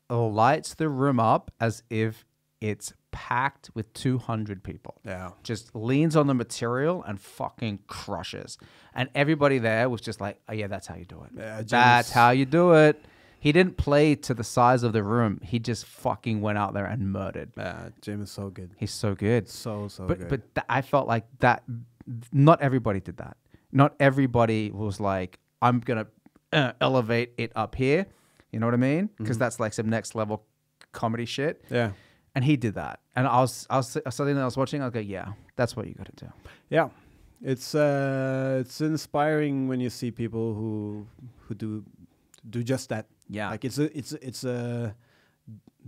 lights the room up as if it's packed with 200 people. Yeah. Just leans on the material and fucking crushes. And everybody there was just like, oh yeah, that's how you do it. Yeah, that's how you do it. He didn't play to the size of the room. He just fucking went out there and murdered. Yeah, Jim is so good. He's so good. So good. But I felt like that. Not everybody did that. Not everybody was like, I'm gonna elevate it up here. You know what I mean? Because that's some next level comedy shit. Yeah. And he did that. And I was something that I was watching. I was like, yeah, that's what you got to do. Yeah. It's inspiring when you see people who do just that. Yeah. It's a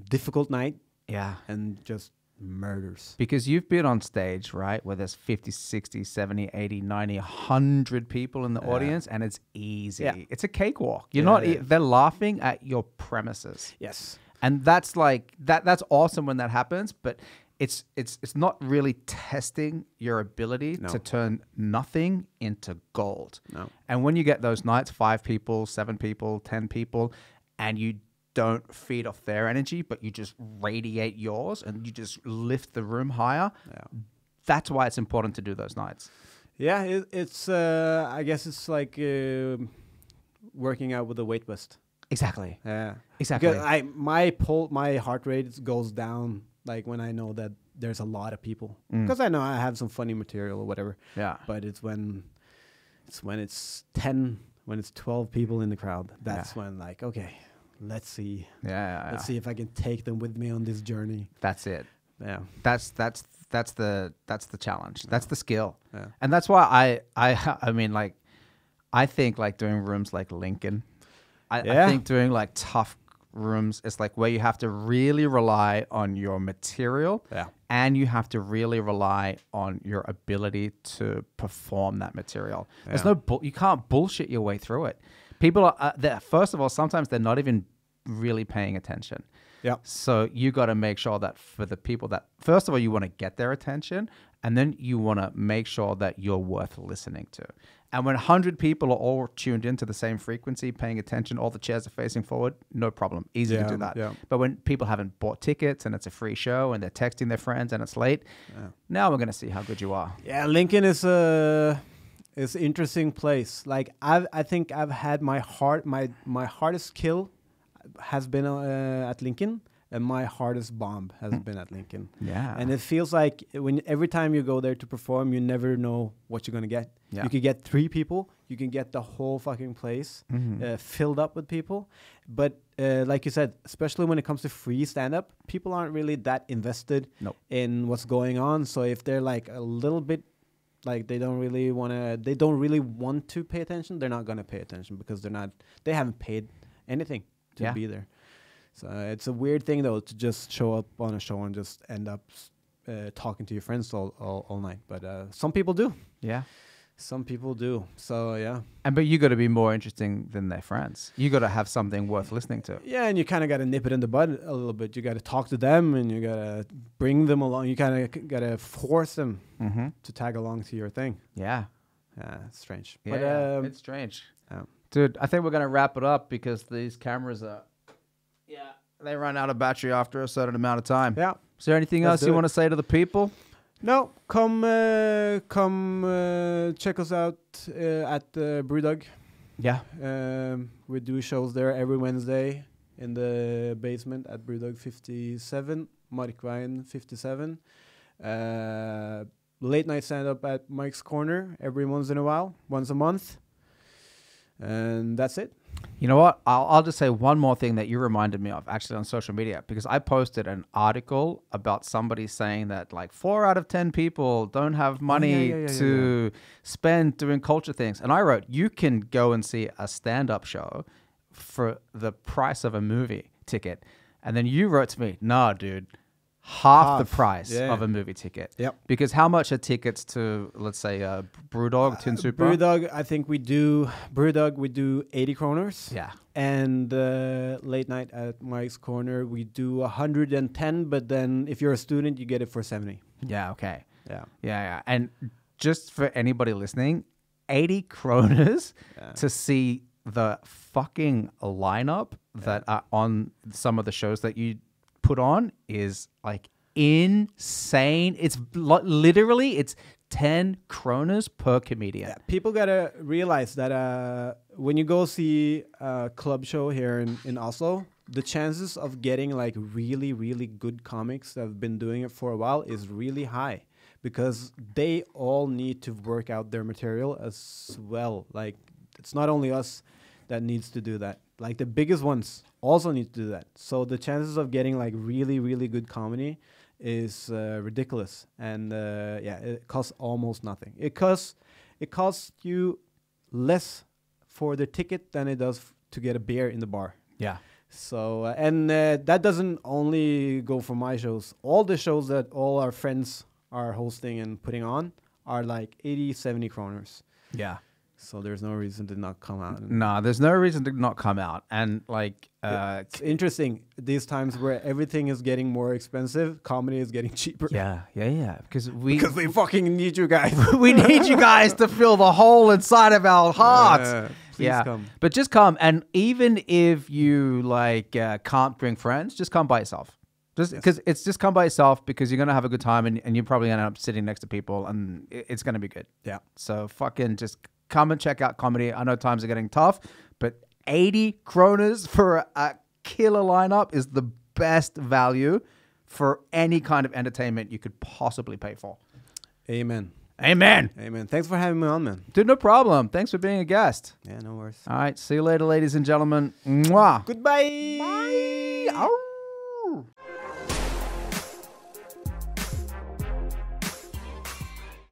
difficult night. Yeah. And just murders. Because you've been on stage, right, where there's 50, 60, 70, 80, 90, 100 people in the audience, and it's easy. Yeah. It's a cakewalk. They're laughing at your premises. Yes. And that's that's awesome when that happens, but it's not really testing your ability to turn nothing into gold. No. And when you get those nights, 5 people, 7 people, 10 people, and you don't feed off their energy, but you just radiate yours and you just lift the room higher. Yeah. That's why it's important to do those nights. Yeah, it's I guess it's working out with a weight vest. Exactly. Yeah. Exactly. Because my heart rate goes down when I know that there's a lot of people. Because I know I have some funny material or whatever. Yeah. But it's when it's 10, when it's 12 people in the crowd. That's when okay, let's see. Yeah. Let's see if I can take them with me on this journey. That's it. Yeah. That's the challenge. That's the skill. Yeah. And that's why I think doing rooms like Lincoln. I think doing tough rooms. It's like where you have to really rely on your material, and you have to really rely on your ability to perform that material. There's you can't bullshit your way through it. People are first of all, sometimes they're not even really paying attention. Yeah. So you got to make sure that for the people that, first of all, you want to get their attention, and then you want to make sure that you're worth listening to. And when 100 people are all tuned into the same frequency, paying attention, all the chairs are facing forward, no problem. Easy to do that. Yeah. But when people haven't bought tickets and it's a free show and they're texting their friends and it's late, now we're going to see how good you are. Yeah, Lincoln is an interesting place. Like I think I've had my hardest kill has been at Lincoln. And my hardest bomb has been at Lincoln. Yeah. And it feels like every time you go there to perform, you never know what you're going to get. Yeah. You could get 3 people. You can get the whole fucking place filled up with people. But like you said, especially when it comes to free stand-up, people aren't really that invested in what's going on. So if they're like a little bit, like they don't really want to pay attention, they're not going to pay attention because they haven't paid anything to be there. So it's a weird thing, though, to just show up on a show and just end up talking to your friends all night. But some people do. Yeah. Some people do. So, yeah. But you got to be more interesting than their friends. You got to have something worth listening to. Yeah, and you kind of got to nip it in the bud a little bit. You got to talk to them, and you got to bring them along. You kind of got to force them to tag along to your thing. Yeah. Yeah, it's strange. Yeah, but, it's strange. Dude, I think we're going to wrap it up because these cameras are... Yeah, they run out of battery after a certain amount of time. Yeah. Is there anything else you want to say to the people? No, come check us out at Brewdog. Yeah. We do shows there every Wednesday in the basement at Brewdog 57, Markveien 57. Late night stand-up at Mike's Corner every once in a while, once a month. And that's it. You know what? I'll just say one more thing that you reminded me of actually on social media, because I posted an article about somebody saying that like 4 out of 10 people don't have money to spend doing culture things. And I wrote, you can go and see a stand-up show for the price of a movie ticket. And then you wrote to me, nah, dude, half the price of a movie ticket. Yep. Because how much are tickets to, let's say, Brewdog, Tin Super? Brewdog, I think we do 80 kroners. Yeah. And late night at Mike's Corner, we do 110. But then if you're a student, you get it for 70. Yeah. Okay. Yeah. And just for anybody listening, 80 kroners to see the fucking lineup that are on some of the shows that you put on is like insane. It's literally it's 10 kroners per comedian. People gotta realize that when you go see a club show here in Oslo, the chances of getting like really, really good comics that have been doing it for a while is really high because they all need to work out their material as well. Like it's not only us that needs to do that. Like the biggest ones also need to do that. So the chances of getting like really, really good comedy is ridiculous. And it costs almost nothing. It costs you less for the ticket than it does to get a beer in the bar. Yeah. So and that doesn't only go for my shows. All the shows that all our friends are hosting and putting on are like 80, 70 kroners. Yeah. So there's no reason to not come out. No, there's no reason to not come out. And like... it's interesting. These times where everything is getting more expensive, comedy is getting cheaper. Yeah. Because we fucking need you guys. We need you guys to fill the hole inside of our hearts. Please come. But just come. And even if you like can't bring friends, just come by yourself. Just come by yourself because you're going to have a good time and you're probably going to end up sitting next to people and it's going to be good. Yeah. So fucking just... come and check out comedy. I know times are getting tough, but 80 kroners for a killer lineup is the best value for any kind of entertainment you could possibly pay for. Amen. Amen. Amen. Thanks for having me on, man. Dude, no problem. Thanks for being a guest. Yeah, no worries. All right. See you later, ladies and gentlemen. Mwah. Goodbye. Bye.